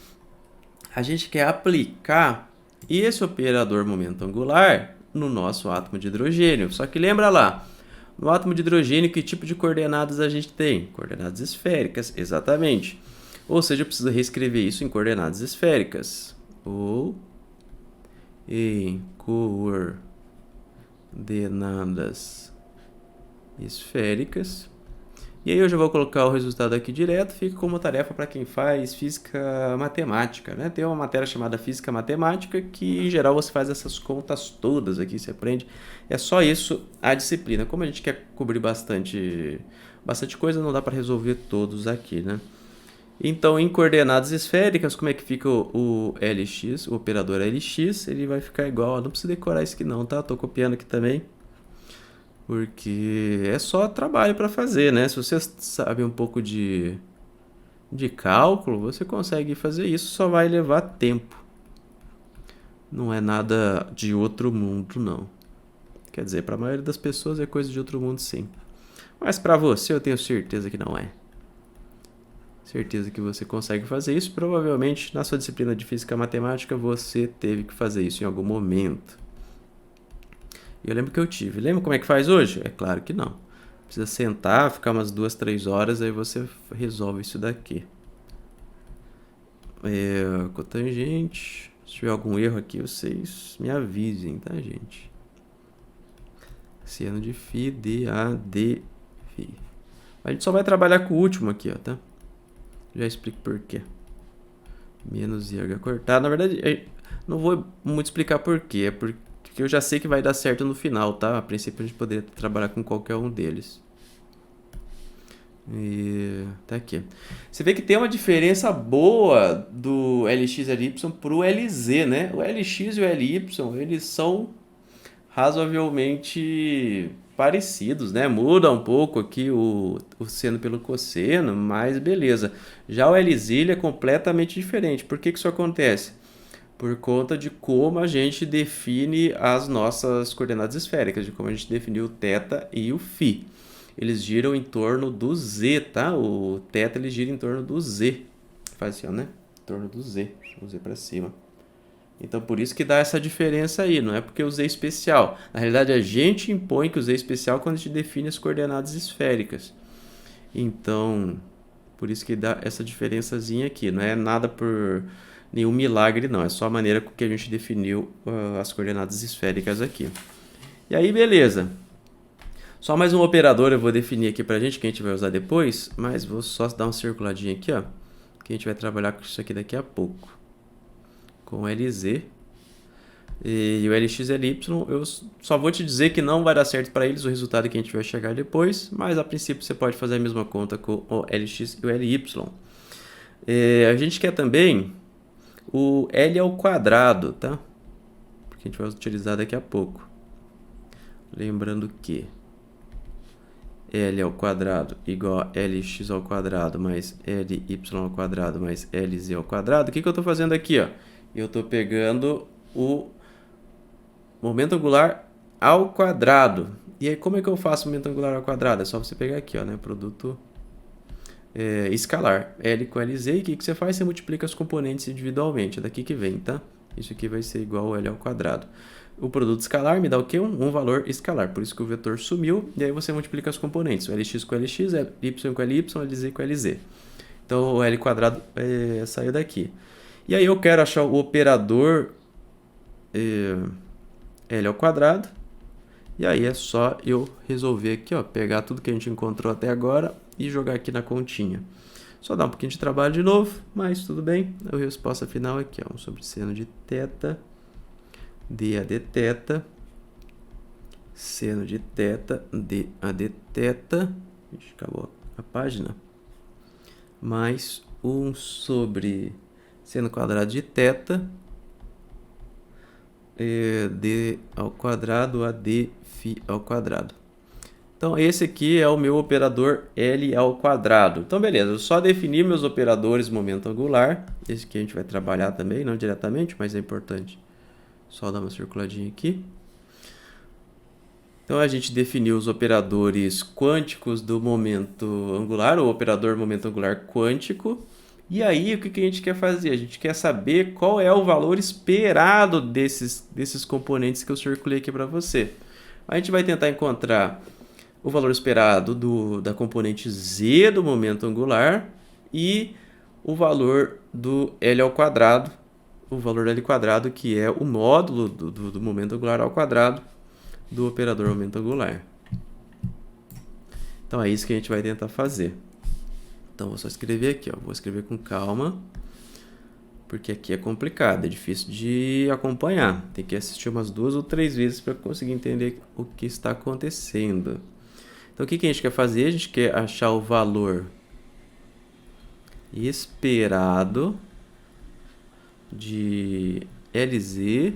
A gente quer aplicar esse operador momento angular no nosso átomo de hidrogênio. Só que lembra lá, no átomo de hidrogênio, que tipo de coordenadas a gente tem? Coordenadas esféricas, exatamente. Ou seja, eu preciso reescrever isso em coordenadas esféricas. Ou em coordenadas esféricas. E aí eu já vou colocar o resultado aqui direto, fica como tarefa para quem faz física matemática, né? Tem uma matéria chamada física matemática que, em geral, você faz essas contas todas aqui, você aprende. É só isso a disciplina. Como a gente quer cobrir bastante coisa, não dá para resolver todos aqui, né? Então, em coordenadas esféricas, como é que fica o LX, o operador LX? Ele vai ficar igual, não precisa decorar isso aqui não, tá? Tô copiando aqui também. Porque é só trabalho para fazer, né? Se você sabe um pouco de cálculo, você consegue fazer isso, só vai levar tempo. Não é nada de outro mundo, não. Quer dizer, para a maioria das pessoas é coisa de outro mundo, sim. Mas para você, eu tenho certeza que não é. Certeza que você consegue fazer isso. Provavelmente, na sua disciplina de física matemática, você teve que fazer isso em algum momento. Eu lembro que eu tive. Lembra como é que faz hoje? É claro que não. Precisa sentar, ficar umas 2, 3 horas, aí você resolve isso daqui. Cotangente. Se tiver algum erro aqui, vocês me avisem, tá, gente? Seno de φ, DAD, φ. A gente só vai trabalhar com o último aqui, ó, tá? Já explico por quê. Menos IH cortado. Na verdade, não vou muito explicar por quê. É porque eu já sei que vai dar certo no final, tá? A princípio a gente poderia trabalhar com qualquer um deles. E tá aqui. Você vê que tem uma diferença boa do LX e LY para o LZ, né? O LX e o LY, eles são razoavelmente parecidos, né? Muda um pouco aqui o seno pelo cosseno, mas beleza. Já o LZ ele é completamente diferente. Por que isso acontece? Por conta de como a gente define as nossas coordenadas esféricas, de como a gente definiu o θ e o φ. Eles giram em torno do z, tá? O θ ele gira em torno do z. Faz assim, ó, né? Em torno do z. Deixa eu z para cima. Então, por isso que dá essa diferença aí. Não é porque eu usei especial. Na realidade, a gente impõe que usei especial quando a gente define as coordenadas esféricas. Então, por isso que dá essa diferençazinha aqui. Não é nada por nenhum milagre, não. É só a maneira com que a gente definiu as coordenadas esféricas aqui. E aí, beleza. Só mais um operador eu vou definir aqui pra gente, que a gente vai usar depois. Mas vou só dar uma circuladinha aqui, ó. Que a gente vai trabalhar com isso aqui daqui a pouco. Com o LZ. E o LX e o LY, eu só vou te dizer que não vai dar certo para eles o resultado que a gente vai chegar depois. Mas, a princípio, você pode fazer a mesma conta com o LX e o LY. A gente quer também o L ao quadrado, tá? Porque a gente vai utilizar daqui a pouco. Lembrando que L ao quadrado igual a LX ao quadrado mais LY ao quadrado mais LZ ao quadrado. O que eu estou fazendo aqui, ó? Eu estou pegando o momento angular ao quadrado. E aí, como é que eu faço momento angular ao quadrado? É só você pegar aqui, ó, né? Produto escalar. L com LZ. E o que você faz? Você multiplica os componentes individualmente. É daqui que vem, tá? Isso aqui vai ser igual ao L ao quadrado. O produto escalar me dá o quê? Um valor escalar. Por isso que o vetor sumiu. E aí você multiplica os componentes. O LX com LX, Y com LY, LZ com LZ. Então, o L quadrado saiu daqui. E aí eu quero achar o operador L ao quadrado. E aí é só eu resolver aqui, ó, pegar tudo que a gente encontrou até agora e jogar aqui na continha. Só dá um pouquinho de trabalho de novo, mas tudo bem. A resposta final aqui, ó, 1 sobre seno de θ, dAd θ, seno de θ, dAd θ, ixi, acabou a página, mais 1 sobre seno quadrado de θ, d ao quadrado, ad φ ao quadrado. Então, esse aqui é o meu operador L ao quadrado. Então, beleza, eu só defini meus operadores momento angular. Esse aqui a gente vai trabalhar também, não diretamente, mas é importante. Só dar uma circuladinha aqui. Então, a gente definiu os operadores quânticos do momento angular, o operador momento angular quântico. E aí, o que a gente quer fazer? A gente quer saber qual é o valor esperado desses componentes que eu circulei aqui para você. A gente vai tentar encontrar o valor esperado da componente z do momento angular e o valor do L ao quadrado, o valor L quadrado, que é o módulo do momento angular ao quadrado do operador momento angular. Então, é isso que a gente vai tentar fazer. Então, vou só escrever aqui, ó. Vou escrever com calma, porque aqui é complicado, é difícil de acompanhar. Tem que assistir umas 2 ou 3 vezes para conseguir entender o que está acontecendo. Então, o que a gente quer fazer? A gente quer achar o valor esperado de LZ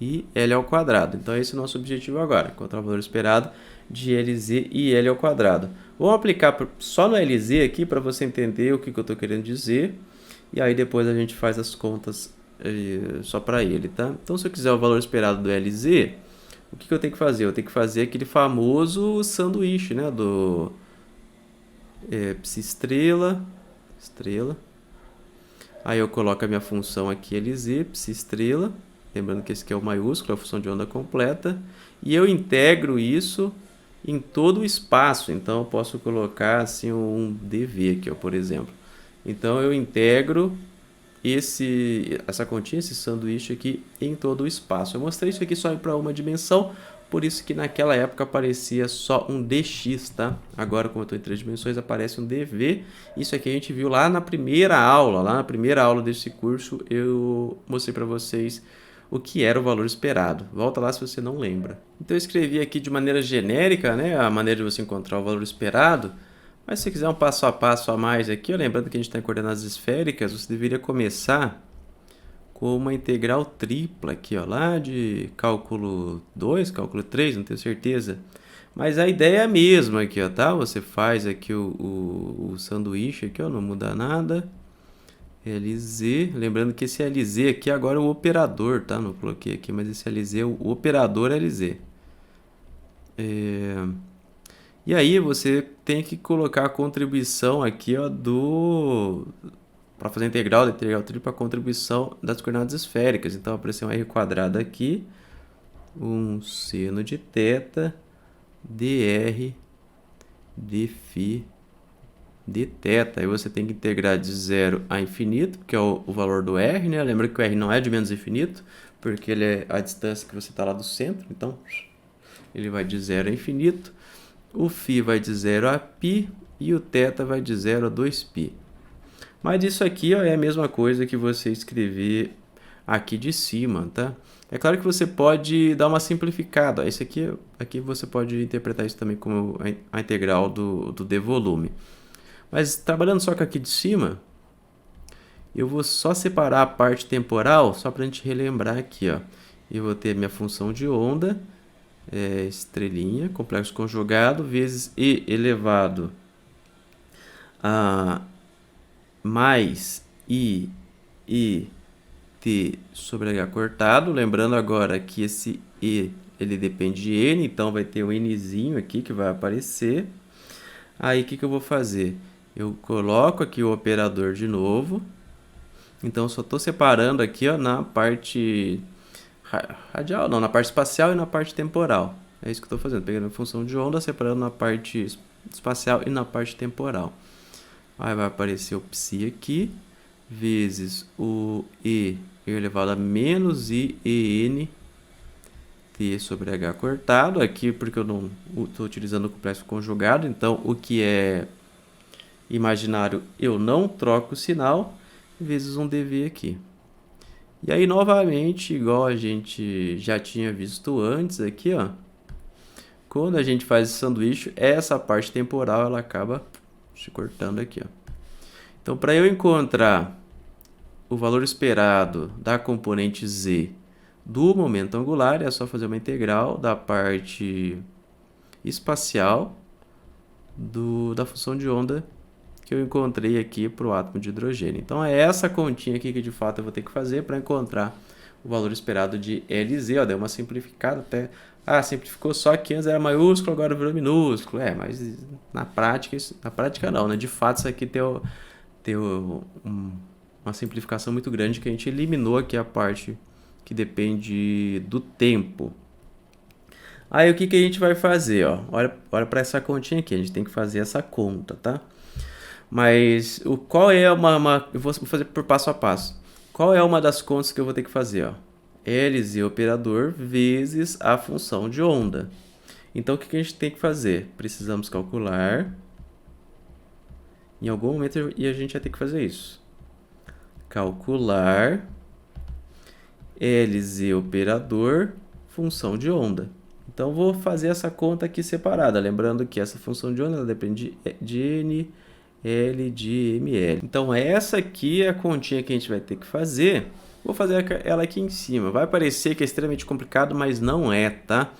e L ao quadrado. Então, esse é o nosso objetivo agora, encontrar o valor esperado de LZ e L ao quadrado. Vou aplicar só no LZ aqui para você entender o que eu estou querendo dizer. E aí depois a gente faz as contas só para ele, tá? Então, se eu quiser o valor esperado do LZ, o que eu tenho que fazer? Eu tenho que fazer aquele famoso sanduíche, né? Do psi estrela. Aí eu coloco a minha função aqui, LZ, psi estrela. Lembrando que esse aqui é o maiúsculo, é a função de onda completa. E eu integro isso em todo o espaço. Então, eu posso colocar assim um dv aqui, ó, por exemplo. Então, eu integro essa continha, esse sanduíche aqui em todo o espaço. Eu mostrei isso aqui só para uma dimensão, por isso que naquela época aparecia só um dx, tá? Agora, como eu estou em 3 dimensões, aparece um dv. Isso aqui a gente viu lá na primeira aula desse curso, eu mostrei para vocês o que era o valor esperado. Volta lá se você não lembra. Então, eu escrevi aqui de maneira genérica, né, a maneira de você encontrar o valor esperado. Mas se você quiser um passo a passo a mais aqui, lembrando que a gente está em coordenadas esféricas, você deveria começar com uma integral tripla aqui, ó, lá de cálculo 2, cálculo 3, não tenho certeza. Mas a ideia é a mesma aqui, ó, tá? Você faz aqui o sanduíche aqui, ó, não muda nada. LZ, lembrando que esse LZ aqui agora é o operador, tá? Não coloquei aqui, mas esse LZ é o operador LZ. E aí você tem que colocar a contribuição aqui, ó, para fazer a integral tripla, a contribuição das coordenadas esféricas. Então, apareceu um r quadrado aqui, um seno de θ, dr, dφ, dθ. Aí você tem que integrar de 0 a infinito, que é o valor do r, né? Lembra que o r não é de menos infinito, porque ele é a distância que você está lá do centro. Então, ele vai de 0 a infinito. O φ vai de 0 a π e o θ vai de 0 a 2π. Mas isso aqui, ó, é a mesma coisa que você escrever aqui de cima, tá? É claro que você pode dar uma simplificada. Esse aqui você pode interpretar isso também como a integral do d volume. Mas trabalhando só com aqui de cima, eu vou só separar a parte temporal, só para a gente relembrar aqui, ó. Eu vou ter minha função de onda, estrelinha, complexo conjugado, vezes e elevado a mais i T sobre H cortado. Lembrando agora que esse E ele depende de N, então vai ter um Nzinho aqui que vai aparecer. Aí o que eu vou fazer? Eu coloco aqui o operador de novo. Então eu só estou separando aqui, ó, na parte radial, não, na parte espacial e na parte temporal. É isso que eu estou fazendo, pegando a função de onda, separando na parte espacial e na parte temporal. Aí vai aparecer o psi aqui, vezes o E elevado a menos I EN T sobre H cortado. Aqui porque eu não estou utilizando o complexo conjugado, então o que é imaginário eu não troco o sinal, vezes um dv aqui. E aí, novamente, igual a gente já tinha visto antes aqui, ó, quando a gente faz esse sanduíche, essa parte temporal ela acaba se cortando aqui, ó. Então, para eu encontrar o valor esperado da componente z do momento angular, é só fazer uma integral da parte espacial da função de onda que eu encontrei aqui para o átomo de hidrogênio. Então, é essa continha aqui que de fato eu vou ter que fazer para encontrar o valor esperado de Lz. Ó, deu uma simplificada até. Ah, simplificou só que antes era maiúsculo, agora virou minúsculo. É, mas na prática não, né? De fato, isso aqui tem uma simplificação muito grande que a gente eliminou aqui a parte que depende do tempo. Aí o que a gente vai fazer? Ó? Olha para essa continha aqui, a gente tem que fazer essa conta, tá? Mas qual é eu vou fazer por passo a passo. Qual é uma das contas que eu vou ter que fazer? Ó? Lz operador vezes a função de onda. Então, o que a gente tem que fazer? Precisamos calcular. Em algum momento a gente vai ter que fazer isso. Calcular Lz operador função de onda. Então, vou fazer essa conta aqui separada. Lembrando que essa função de onda ela depende de N, L de ml. Então, essa aqui é a continha que a gente vai ter que fazer. Vou fazer ela aqui em cima. Vai parecer que é extremamente complicado, mas não é, tá?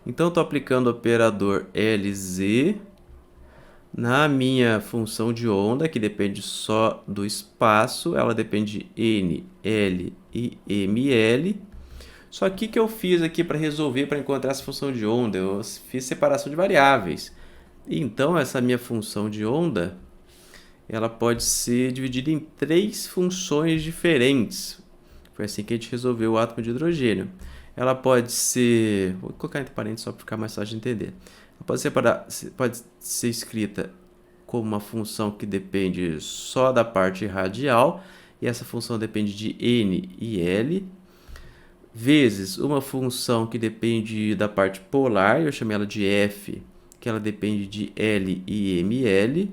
Então, estou aplicando o operador Lz na minha função de onda, que depende só do espaço. Ela depende de N, L e ml. Só que o que eu fiz aqui para resolver, para encontrar essa função de onda? Eu fiz separação de variáveis. Então, essa minha função de onda ela pode ser dividida em 3 funções diferentes. Foi assim que a gente resolveu o átomo de hidrogênio. Ela pode ser... Vou colocar entre parênteses só para ficar mais fácil de entender. Ela pode ser escrita como uma função que depende só da parte radial, e essa função depende de N e L, vezes uma função que depende da parte polar, eu chamei ela de F, que ela depende de L e ml,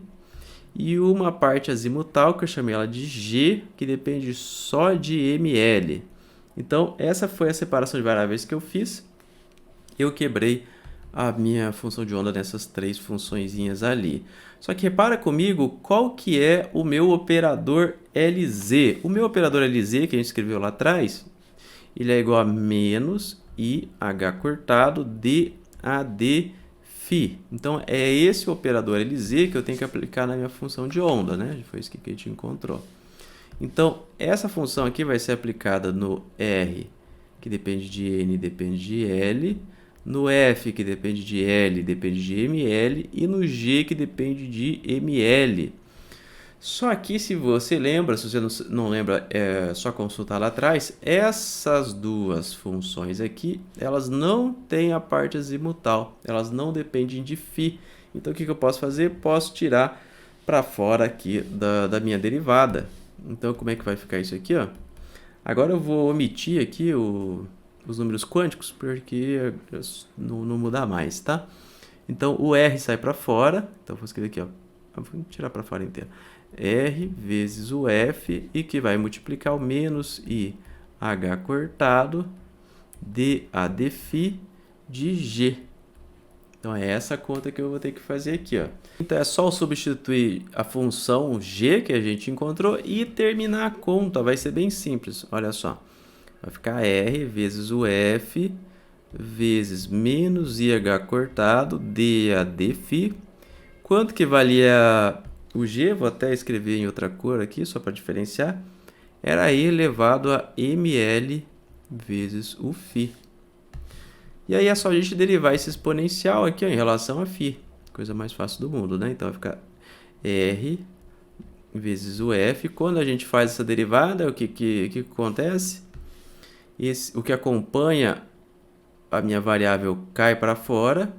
e uma parte azimutal, que eu chamei ela de G, que depende só de ml. Então, essa foi a separação de variáveis que eu fiz. Eu quebrei a minha função de onda nessas 3 funçõezinhas ali. Só que repara comigo qual que é o meu operador Lz. O meu operador Lz, que a gente escreveu lá atrás, ele é igual a menos IH cortado DAD φ. Então, é esse operador Lz que eu tenho que aplicar na minha função de onda, né? Foi isso que a gente encontrou. Então, essa função aqui vai ser aplicada no R, que depende de N, depende de L, no F, que depende de L, depende de ml, e no G, que depende de ml. Só que, se você lembra, se você não lembra, é só consultar lá atrás, essas duas funções aqui, elas não têm a parte azimutal, elas não dependem de φ. Então, o que eu posso fazer? Posso tirar para fora aqui da minha derivada. Então, como é que vai ficar isso aqui? Ó? Agora eu vou omitir aqui os números quânticos, porque não muda mais, tá? Então, o R sai para fora. Então, vou escrever aqui, ó. Vou tirar para fora inteiro. R vezes o F, e que vai multiplicar o menos IH cortado DAD φ de G. Então, é essa conta que eu vou ter que fazer aqui, ó. Então, é só substituir a função G que a gente encontrou e terminar a conta. Vai ser bem simples, olha só. Vai ficar R vezes o F vezes menos IH cortado DAD φ. Quanto que valia o G? Vou até escrever em outra cor aqui, só para diferenciar. era E elevado a ml vezes o φ. E aí é só a gente derivar esse exponencial aqui, ó, em relação a φ. Coisa mais fácil do mundo, né? Então vai ficar R vezes o F. Quando a gente faz essa derivada, o que acontece? O que acompanha a minha variável cai para fora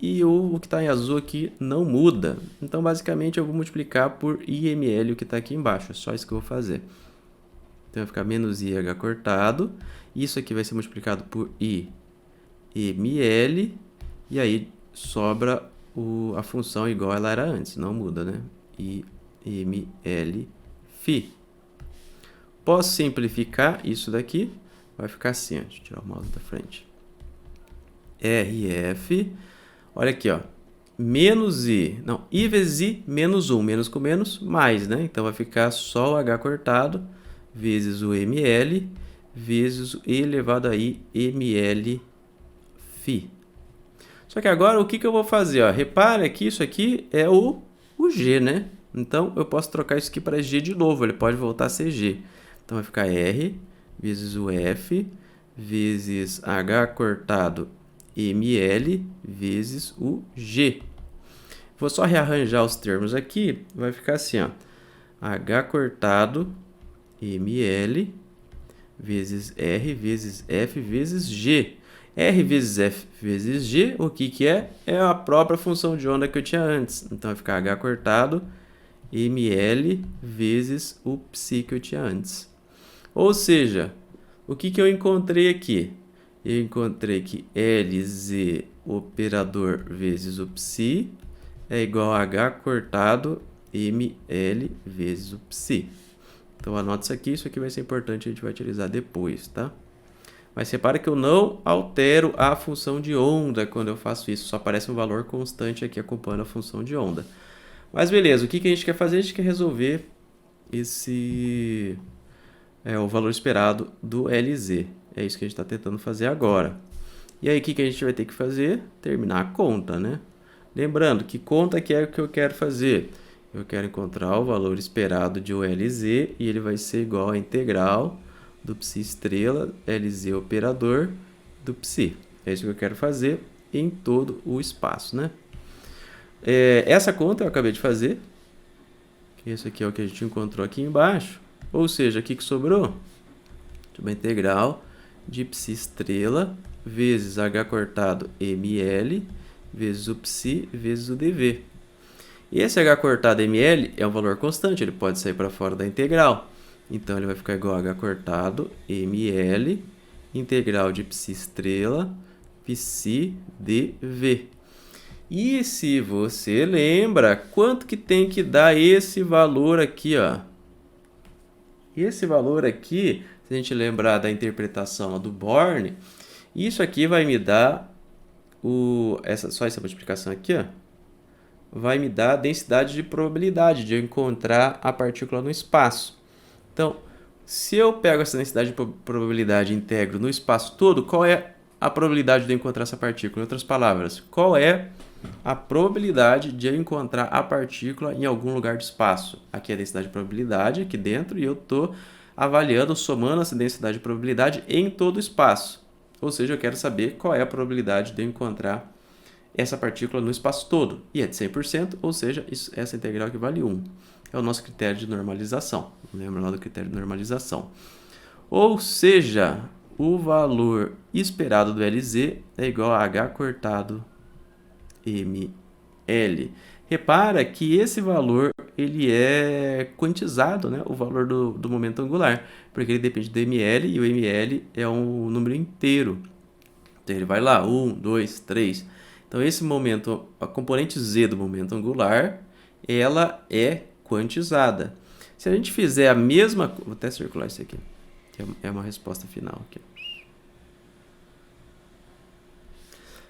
e o que está em azul aqui não muda. Então, basicamente, eu vou multiplicar por IML, o que está aqui embaixo. É só isso que eu vou fazer. Então, vai ficar menos IH cortado. Isso aqui vai ser multiplicado por IML. E aí, sobra a função igual ela era antes. Não muda, né? IML φ. Posso simplificar isso daqui. Vai ficar assim, ó. Deixa eu tirar o mouse da frente. RF. Olha aqui, ó. Menos I. Não, I vezes I menos 1. Menos com menos, mais, né? Então, vai ficar só o H cortado vezes o ml vezes o E elevado a I ml φ. Só que agora, o que eu vou fazer? Ó? Repara que isso aqui é o G, né? Então, eu posso trocar isso aqui para G de novo. Ele pode voltar a ser G. Então, vai ficar R vezes o F vezes H cortado ml vezes o G. Vou só rearranjar os termos aqui. Vai ficar assim, ó. H cortado ml vezes R vezes F vezes G. R vezes F vezes G, o que é? É a própria função de onda que eu tinha antes. Então, vai ficar H cortado ml vezes o psi que eu tinha antes. Ou seja, o que eu encontrei aqui? Eu encontrei que LZ operador vezes o psi é igual a H cortado ml vezes o psi. Então, anote isso aqui vai ser importante, a gente vai utilizar depois, tá? Mas repara que eu não altero a função de onda quando eu faço isso, só aparece um valor constante aqui acompanhando a função de onda. Mas beleza, o que a gente quer fazer? A gente quer resolver o valor esperado do LZ. É isso que a gente está tentando fazer agora. E aí, o que a gente vai ter que fazer? Terminar a conta, né? Lembrando, que conta que é o que eu quero fazer? Eu quero encontrar o valor esperado de LZ e ele vai ser igual à integral do psi estrela, LZ operador, do psi. É isso que eu quero fazer em todo o espaço, né? Essa conta eu acabei de fazer. Esse aqui é o que a gente encontrou aqui embaixo. Ou seja, o que sobrou? Uma integral de psi estrela vezes H cortado ml vezes o psi vezes o dv. E esse H cortado ml é um valor constante, ele pode sair para fora da integral. Então, ele vai ficar igual a H cortado ml integral de psi estrela psi dv. E se você lembra, quanto que tem que dar esse valor aqui, ó? Esse valor aqui, se a gente lembrar da interpretação do Born, isso aqui vai me dar só essa multiplicação aqui, ó, vai me dar a densidade de probabilidade de eu encontrar a partícula no espaço. Então, se eu pego essa densidade de probabilidade e integro no espaço todo, qual é a probabilidade de eu encontrar essa partícula? Em outras palavras, qual é a probabilidade de eu encontrar a partícula em algum lugar do espaço? Aqui é a densidade de probabilidade, aqui dentro, e eu estou avaliando, somando essa densidade de probabilidade em todo o espaço. Ou seja, eu quero saber qual é a probabilidade de eu encontrar essa partícula no espaço todo. E é de 100%, ou seja, essa integral equivale a 1. É o nosso critério de normalização. Lembra lá do critério de normalização. Ou seja, o valor esperado do LZ é igual a H cortado ml. Repara que esse valor ele é quantizado, né? O valor do momento angular, porque ele depende do ml e o ml é um número inteiro. Então ele vai lá, 1, 2, 3. Então esse momento, a componente z do momento angular, ela é quantizada. Se a gente fizer a mesma... Vou até circular isso aqui, que é uma resposta final aqui.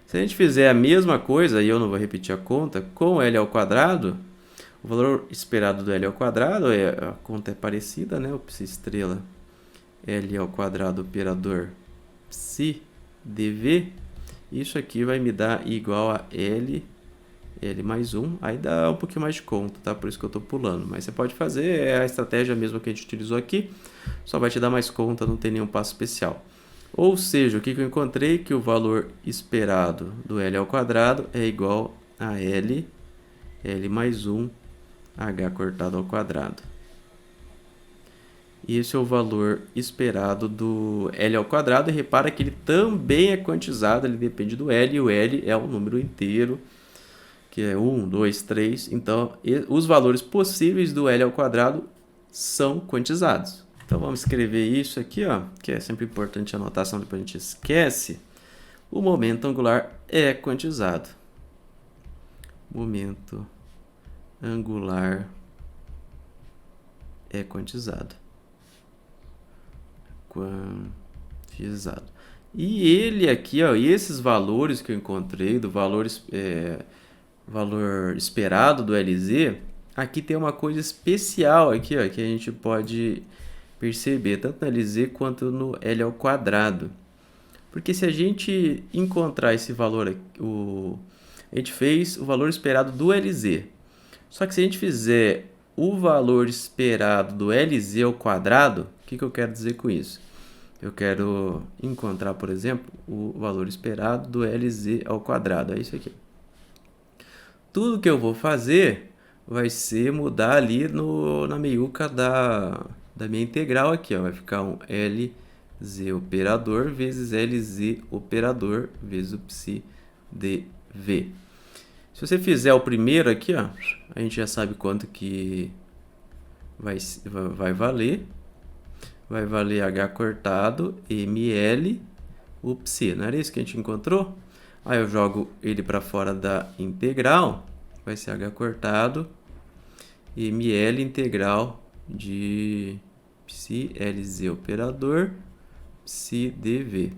Se a gente fizer a mesma coisa, e eu não vou repetir a conta, com L ao quadrado, o valor esperado do L ao quadrado, a conta é parecida, né? O psi estrela L ao quadrado operador psi dv, isso aqui vai me dar igual a L L mais 1, aí dá um pouquinho mais de conta, tá? Por isso que eu estou pulando. Mas você pode fazer, é a estratégia mesma que a gente utilizou aqui, só vai te dar mais conta, não tem nenhum passo especial. Ou seja, o que eu encontrei? Que o valor esperado do L ao quadrado é igual a L mais 1, H cortado ao quadrado. E esse é o valor esperado do L ao quadrado. E repara que ele também é quantizado, ele depende do L, e o L é um número inteiro, que é 1, 2, 3. Então, os valores possíveis do L ao quadrado são quantizados. Então, vamos escrever isso aqui, ó, que é sempre importante a anotação, depois a gente esquece. O momento angular é quantizado. Momento angular é quantizado. Quantizado. E ele aqui, ó, e esses valores que eu encontrei, do valor esperado do LZ, aqui tem uma coisa especial aqui, ó, que a gente pode perceber, tanto no LZ quanto no L ao quadrado. Porque se a gente encontrar esse valor aqui, a gente fez o valor esperado do LZ. Só que se a gente fizer o valor esperado do LZ ao quadrado, o que eu quero dizer com isso? Eu quero encontrar, por exemplo, o valor esperado do LZ ao quadrado. É isso aqui. Tudo que eu vou fazer vai ser mudar ali na meiuca da minha integral aqui, ó. Vai ficar um LZ operador vezes LZ operador vezes o psi dv. Se você fizer o primeiro aqui, ó, a gente já sabe quanto que vai valer. Vai valer H cortado ml o psi. Não era isso que a gente encontrou? Aí eu jogo ele para fora da integral. Vai ser H cortado ml integral de psi LZ operador psi dv.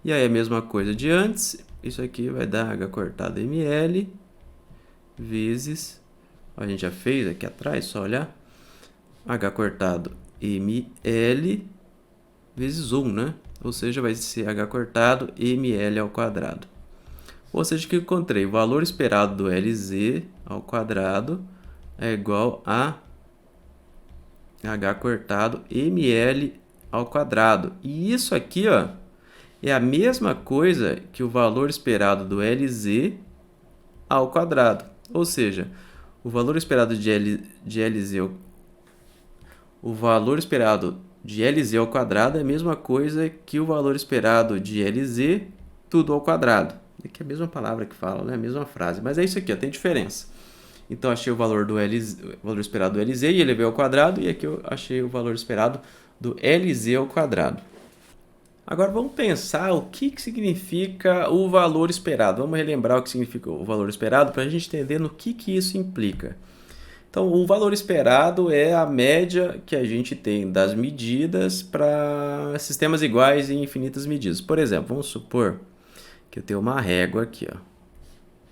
E aí a mesma coisa de antes. Isso aqui vai dar H cortado ml vezes, a gente já fez aqui atrás, só olhar, H cortado ml vezes 1, né? Ou seja, vai ser H cortado ml ao quadrado. Ou seja, que eu encontrei o valor esperado do LZ ao quadrado é igual a H cortado ml ao quadrado. E isso aqui, ó, é a mesma coisa que o valor esperado do LZ ao quadrado. Ou seja, o valor esperado de LZ, o valor esperado de LZ ao quadrado é a mesma coisa que o valor esperado de LZ tudo ao quadrado. Aqui é a mesma palavra que fala, né? A mesma frase, mas é isso aqui, ó, tem diferença. Então achei o valor o valor esperado do LZ e elevei ao quadrado, e aqui eu achei o valor esperado do LZ ao quadrado. Agora vamos pensar o que significa o valor esperado. Vamos relembrar o que significa o valor esperado para a gente entender no que isso implica. Então, o valor esperado é a média que a gente tem das medidas para sistemas iguais em infinitas medidas. Por exemplo, vamos supor que eu tenho uma régua aqui, ó.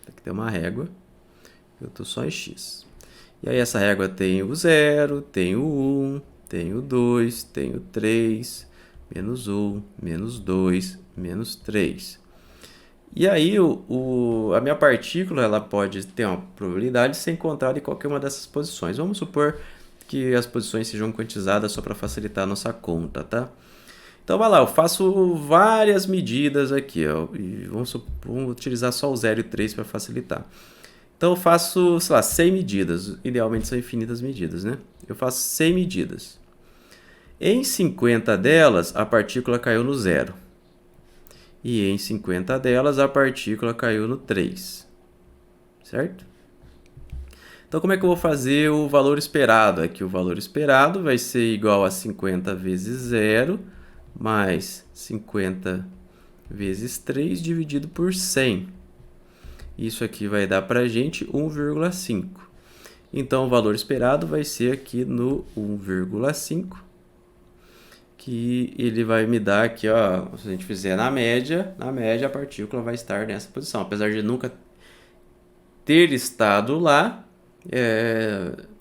Aqui tem uma régua, eu estou só em x. E aí essa régua tem o 0, tem o 1, tem o 2, tem o 3... menos 1, menos 2, menos 3. E aí a minha partícula ela pode ter uma probabilidade de ser encontrada em qualquer uma dessas posições. Vamos supor que as posições sejam quantizadas só para facilitar a nossa conta, tá? Então vai lá, eu faço várias medidas aqui, ó, e vamos utilizar só o 0 e o 3 para facilitar. Então eu faço, sei lá, 100 medidas, idealmente são infinitas medidas, né? Eu faço 100 medidas. Em 50 delas, a partícula caiu no 0. E em 50 delas, a partícula caiu no 3. Certo? Então, como é que eu vou fazer o valor esperado? Aqui o valor esperado vai ser igual a 50 vezes 0, mais 50 vezes 3 dividido por 100. Isso aqui vai dar para a gente 1,5. Então, o valor esperado vai ser aqui no 1,5. Que ele vai me dar aqui, ó, se a gente fizer na média a partícula vai estar nessa posição. Apesar de nunca ter estado lá,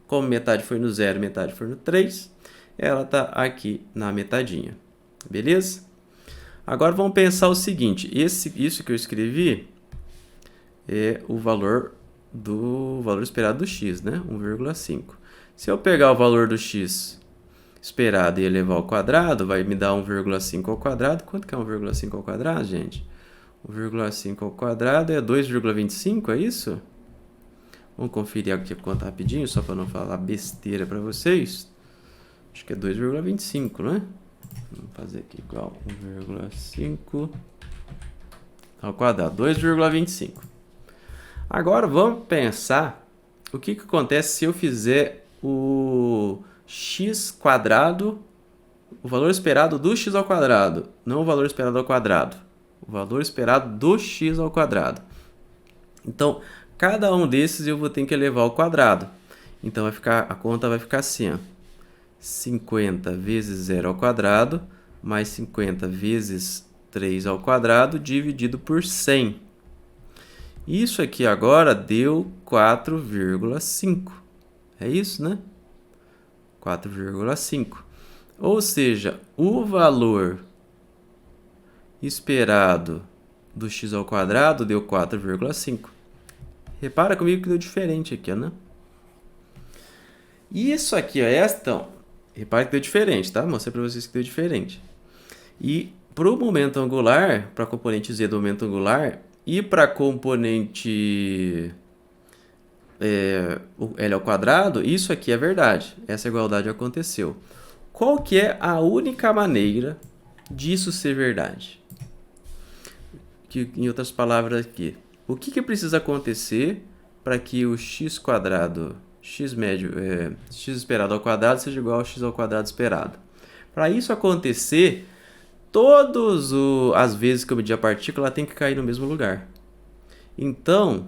como metade foi no 0, metade foi no 3, ela está aqui na metadinha. Beleza? Agora vamos pensar o seguinte, isso que eu escrevi é o valor do valor esperado do x, né? 1,5. Se eu pegar o valor do x esperado e elevar ao quadrado, vai me dar 1,5 ao quadrado. Quanto que é 1,5 ao quadrado, gente? 1,5 ao quadrado é 2,25, é isso? Vamos conferir aqui a conta rapidinho, só para não falar besteira para vocês. Acho que é 2,25, né? Vamos fazer aqui igual 1,5 ao quadrado, 2,25. Agora vamos pensar o que acontece se eu fizer o x quadrado, o valor esperado do x ao quadrado, não o valor esperado ao quadrado, o valor esperado do x ao quadrado. Então, cada um desses eu vou ter que elevar ao quadrado. Então, a conta vai ficar assim, ó. 50 vezes 0 ao quadrado, mais 50 vezes 3 ao quadrado, dividido por 100. Isso aqui agora deu 4,5. É isso, né? 4,5. Ou seja, o valor esperado do x ao quadrado deu 4,5. Repara comigo que deu diferente aqui, né? Isso aqui, ó, então, repara que deu diferente, tá? Mostrei para vocês que deu diferente. E para o momento angular, para a componente z do momento angular, e para a componente o L ao quadrado, isso aqui é verdade. Essa igualdade aconteceu. Qual que é a única maneira disso ser verdade? Em outras palavras aqui, o que precisa acontecer para que o x quadrado, x médio, x esperado ao quadrado seja igual ao x ao quadrado esperado? Para isso acontecer, todas as vezes que eu medir a partícula, ela tem que cair no mesmo lugar. Então,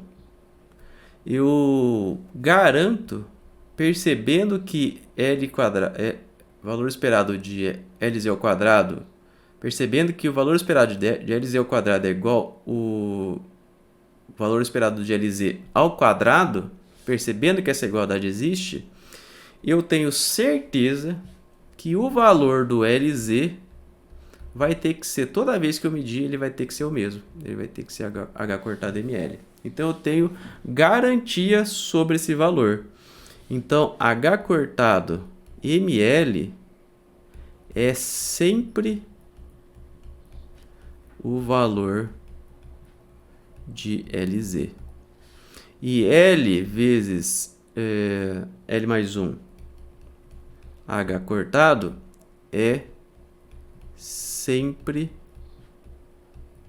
eu garanto, percebendo que L quadrado valor esperado de Lz ao quadrado, percebendo que o valor esperado de Lz ao quadrado é igual o valor esperado de Lz ao quadrado, percebendo que essa igualdade existe, eu tenho certeza que o valor do Lz vai ter que ser, toda vez que eu medir, ele vai ter que ser o mesmo. Ele vai ter que ser H cortado ml. Então, eu tenho garantia sobre esse valor. Então, H cortado ml é sempre o valor de Lz. E L vezes L mais 1 H cortado é sempre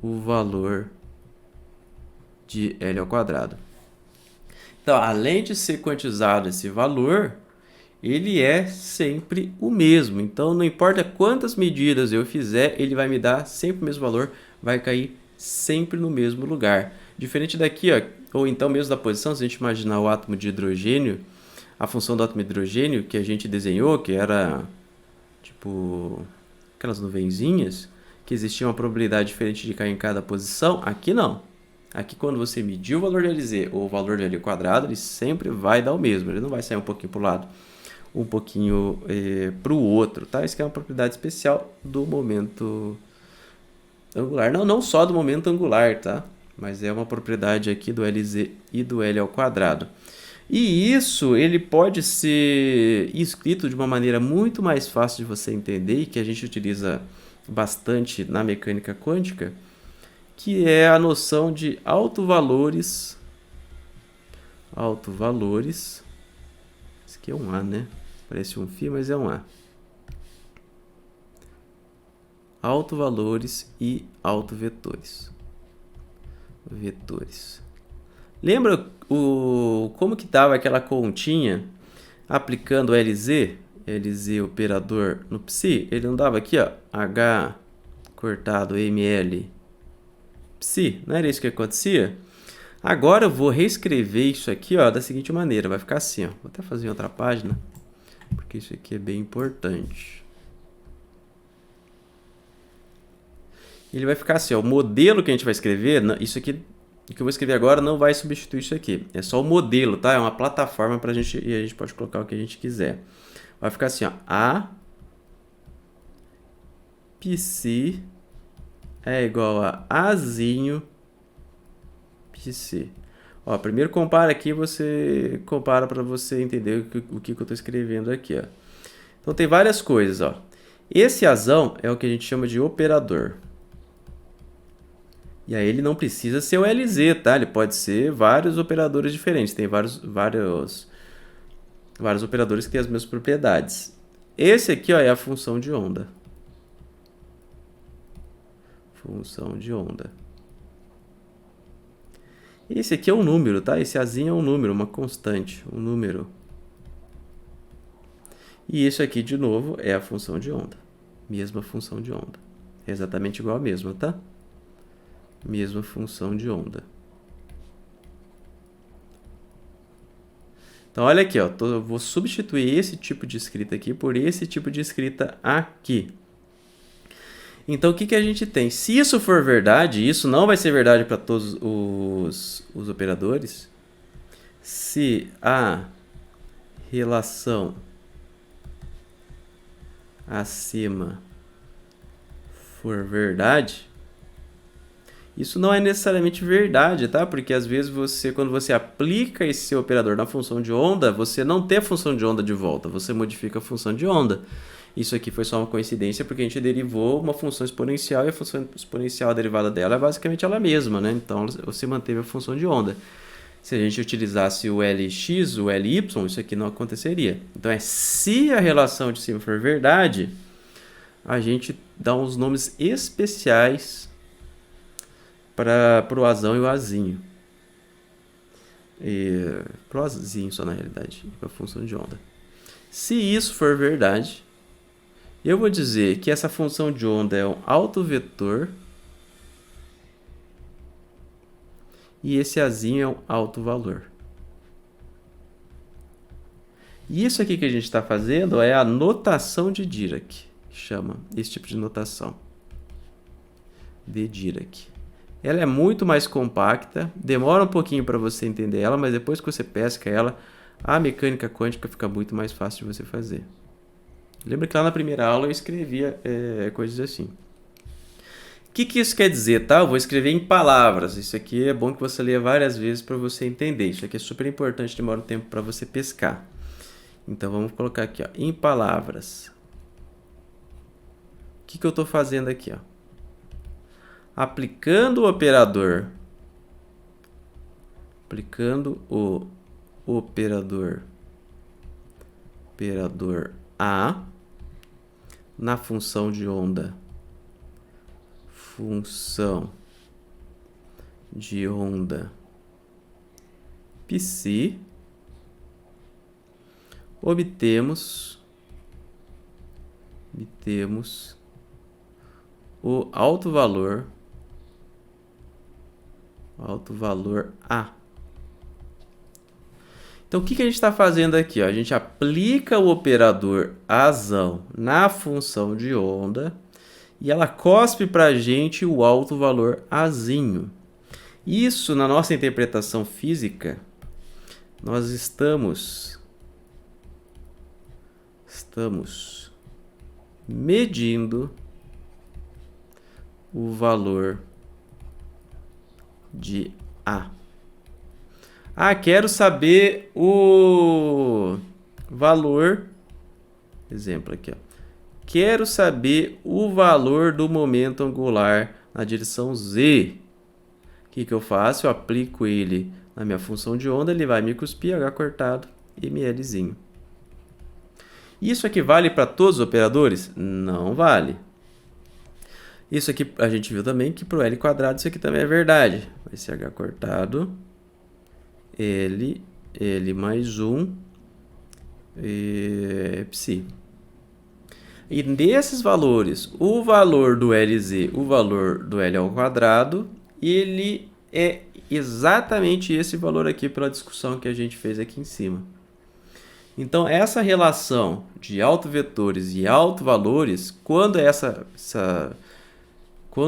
o valor de L ao quadrado. Então, além de ser quantizado esse valor, ele é sempre o mesmo. Então, não importa quantas medidas eu fizer, ele vai me dar sempre o mesmo valor, vai cair sempre no mesmo lugar. Diferente daqui, ó, ou então mesmo da posição, se a gente imaginar o átomo de hidrogênio, a função do átomo de hidrogênio que a gente desenhou, que era tipo aquelas nuvenzinhas, que existia uma probabilidade diferente de cair em cada posição, aqui não. Aqui, quando você medir o valor de Lz ou o valor de L quadrado, ele sempre vai dar o mesmo. Ele não vai sair um pouquinho para o lado, um pouquinho para o outro, tá? Isso aqui é uma propriedade especial do momento angular. Não só do momento angular, tá? Mas é uma propriedade aqui do Lz e do L ao quadrado. E isso ele pode ser escrito de uma maneira muito mais fácil de você entender e que a gente utiliza bastante na mecânica quântica, que é a noção de autovalores. Autovalores. Isso aqui é um A, né? Parece um φ, mas é um A. Autovalores e autovetores. Vetores. Lembra como que estava aquela continha aplicando LZ? LZ operador no psi? Ele não dava aqui, ó, H cortado ml psi? Não era isso que acontecia? Agora eu vou reescrever isso aqui, ó, da seguinte maneira. Vai ficar assim, ó. Vou até fazer em outra página, porque isso aqui é bem importante. Ele vai ficar assim, ó. O modelo que a gente vai escrever, isso aqui o que eu vou escrever agora não vai substituir isso aqui. É só o modelo, tá? É uma plataforma pra gente, e a gente pode colocar o que a gente quiser. Vai ficar assim, ó. A psi é igual a Azinho psi. Ó, primeiro compara aqui, você compara para você entender o que eu estou escrevendo aqui, ó. Então tem várias coisas, ó. Esse azão é o que a gente chama de operador. E aí ele não precisa ser o LZ, tá? Ele pode ser vários operadores diferentes. Tem vários operadores que têm as mesmas propriedades. Esse aqui, ó, é a função de onda. Função de onda. Esse aqui é um número, tá? Esse azinho é um número, uma constante, um número. E isso aqui, de novo, é a função de onda. Mesma função de onda. É exatamente igual a mesma, tá? Mesma função de onda. Então, olha aqui, ó, eu vou substituir esse tipo de escrita aqui por esse tipo de escrita aqui. Então, o que a gente tem? Se isso for verdade, isso não vai ser verdade para todos os operadores. Se a relação acima for verdade, isso não é necessariamente verdade, tá? Porque às vezes quando você aplica esse operador na função de onda, você não tem a função de onda de volta, você modifica a função de onda. Isso aqui foi só uma coincidência porque a gente derivou uma função exponencial e a função exponencial derivada dela é basicamente ela mesma, né? Então você manteve a função de onda. Se a gente utilizasse o Lx, o Ly, isso aqui não aconteceria. Então se a relação de cima for verdade, a gente dá uns nomes especiais para o azão e o azinho. Para o azinho só na realidade, para a função de onda. Se isso for verdade, eu vou dizer que essa função de onda é um autovetor e esse azinho é um autovalor. E isso aqui que a gente está fazendo é a notação de Dirac, chama esse tipo de notação de Dirac. Ela é muito mais compacta, demora um pouquinho para você entender ela, mas depois que você pesca ela, a mecânica quântica fica muito mais fácil de você fazer. Lembra que lá na primeira aula eu escrevia coisas assim. O que isso quer dizer, tá? Eu vou escrever em palavras. Isso aqui é bom que você leia várias vezes para você entender. Isso aqui é super importante, demora um tempo para você pescar. Então vamos colocar aqui, ó, em palavras. O que eu estou fazendo aqui, ó? Aplicando o operador A na função de onda psi, obtemos o alto valor A. Então, o que a gente está fazendo aqui? Ó? A gente aplica o operador azão na função de onda e ela cospe para a gente o alto valor azinho. Isso, na nossa interpretação física, nós estamos medindo o valor de A. Quero saber o valor, exemplo aqui, ó. Quero saber o valor do momento angular na direção Z. O que eu faço? Eu aplico ele na minha função de onda, ele vai me cuspir H cortado mlzinho. Isso aqui vale para todos os operadores? Não vale. Isso aqui a gente viu também que para o L quadrado isso aqui também é verdade. Vai ser H cortado L mais 1 psi. E desses valores, o valor do LZ, o valor do L ao quadrado, ele é exatamente esse valor aqui pela discussão que a gente fez aqui em cima. Então, essa relação de autovetores e autovalores, quando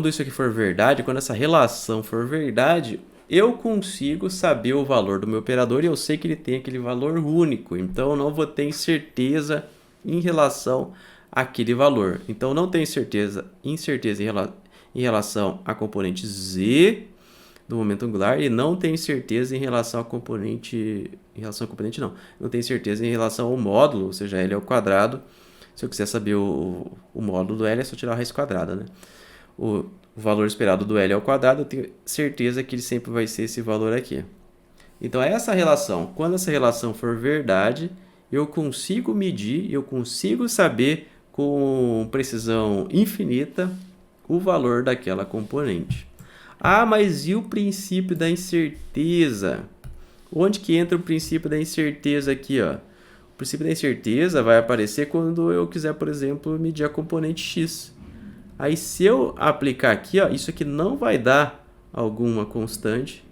isso aqui for verdade, quando essa relação for verdade, eu consigo saber o valor do meu operador e eu sei que ele tem aquele valor único. Então, eu não vou ter incerteza em relação àquele valor. Então, não tenho incerteza em relação à componente Z, do momento angular e não tenho certeza em relação ao componente, não tenho certeza em relação ao módulo, ou seja, L ao quadrado. Se eu quiser saber o módulo do L, é só tirar a raiz quadrada, né? O valor esperado do L ao quadrado, eu tenho certeza que ele sempre vai ser esse valor aqui. Então, essa relação, quando essa relação for verdade, eu consigo medir, eu consigo saber com precisão infinita o valor daquela componente. Ah, mas e o princípio da incerteza? Onde que entra o princípio da incerteza aqui, ó? O princípio da incerteza vai aparecer quando eu quiser, por exemplo, medir a componente x. Aí, se eu aplicar aqui, ó, isso aqui não vai dar alguma constante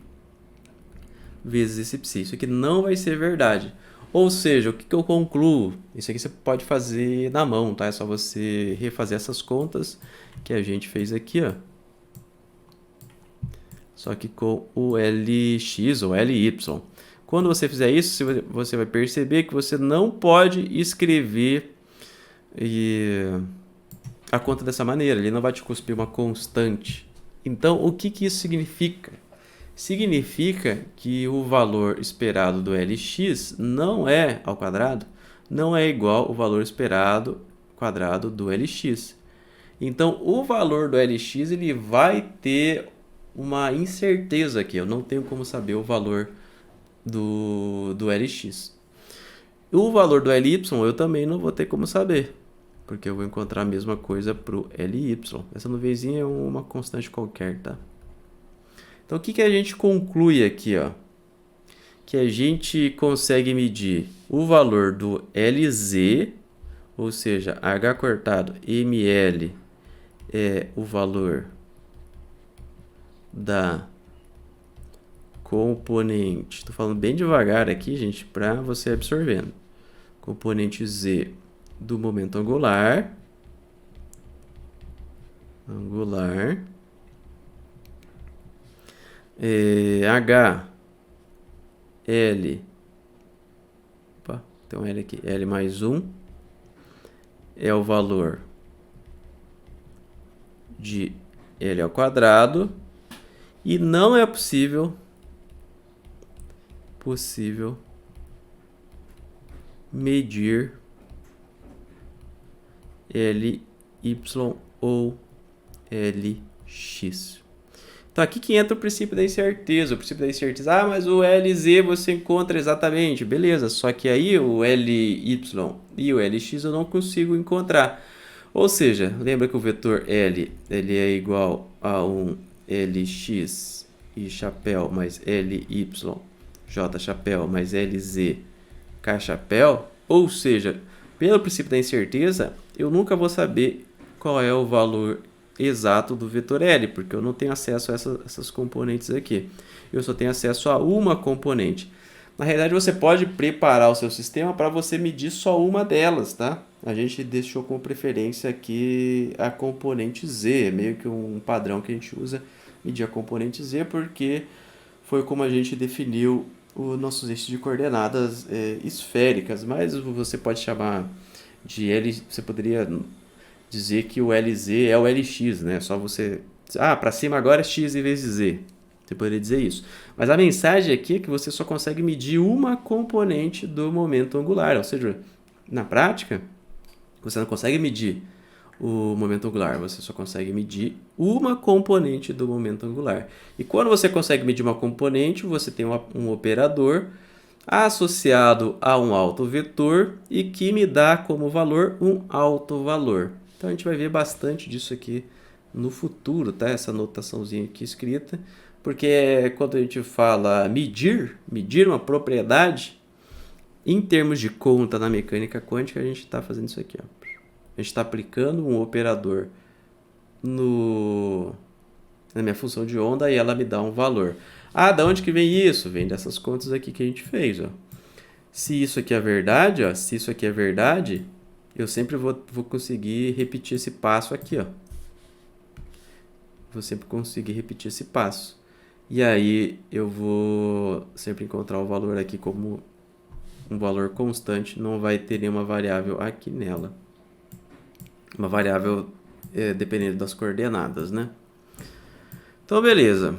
vezes esse psi. Isso aqui não vai ser verdade. Ou seja, o que eu concluo? Isso aqui você pode fazer na mão, tá? É só você refazer essas contas que a gente fez aqui, ó. Só que com o Lx ou Ly. Quando você fizer isso, você vai perceber que você não pode escrever a conta dessa maneira. Ele não vai te cuspir uma constante. Então, o que isso significa? Significa que o valor esperado do Lx não é ao quadrado, não é igual ao valor esperado quadrado do Lx. Então, o valor do Lx ele vai ter uma incerteza aqui. Eu não tenho como saber o valor do Lx. O valor do Ly eu também não vou ter como saber, porque eu vou encontrar a mesma coisa para o Ly. Essa nuvenzinha é uma constante qualquer, tá? Então, o que a gente conclui aqui, ó? Que a gente consegue medir o valor do Lz, ou seja, H cortado ml é o valor da componente. Estou falando bem devagar aqui, gente, para você absorvendo. Componente Z do momento angular. H, L, opa, tem um L aqui, L mais 1 é o valor de L ao quadrado e não é possível medir Ly ou Lx. Então, aqui que entra o princípio da incerteza. O princípio da incerteza, ah, mas o Lz você encontra exatamente, beleza, só que aí o Ly e o Lx eu não consigo encontrar. Ou seja, lembra que o vetor L ele é igual a um Lx e chapéu mais Ly, J chapéu mais Lz, K chapéu? Ou seja, pelo princípio da incerteza, eu nunca vou saber qual é o valor exato do vetor L, porque eu não tenho acesso a essas componentes aqui. Eu só tenho acesso a uma componente. Na realidade, você pode preparar o seu sistema para você medir só uma delas, tá? A gente deixou como preferência aqui a componente Z, meio que um padrão que a gente usa medir a componente Z, porque foi como a gente definiu os nossos eixos de coordenadas esféricas, mas você pode chamar de L, você poderia dizer que o Lz é o Lx, né? Só você... Ah, para cima agora é x em vez de z. Você poderia dizer isso. Mas a mensagem aqui é que você só consegue medir uma componente do momento angular. Ou seja, na prática, você não consegue medir o momento angular. Você só consegue medir uma componente do momento angular. E quando você consegue medir uma componente, você tem um operador associado a um autovetor e que me dá como valor um autovalor. Então, a gente vai ver bastante disso aqui no futuro, tá? Essa notaçãozinha aqui escrita, porque quando a gente fala medir uma propriedade, em termos de conta na mecânica quântica, a gente está fazendo isso aqui, ó. A gente está aplicando um operador na minha função de onda e ela me dá um valor. Ah, da onde que vem isso? Vem dessas contas aqui que a gente fez, ó. Se isso aqui é verdade, ó, eu sempre vou conseguir repetir esse passo aqui, ó. Vou sempre conseguir repetir esse passo. E aí eu vou sempre encontrar o valor aqui como um valor constante, não vai ter nenhuma variável aqui nela. Uma variável dependendo das coordenadas, né? Então, beleza.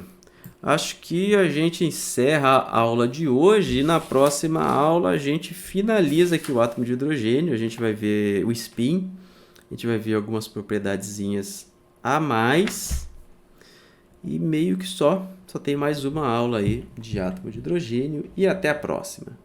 Acho que a gente encerra a aula de hoje e na próxima aula a gente finaliza aqui o átomo de hidrogênio. A gente vai ver o spin, a gente vai ver algumas propriedadezinhas a mais e meio que só tem mais uma aula aí de átomo de hidrogênio e até a próxima.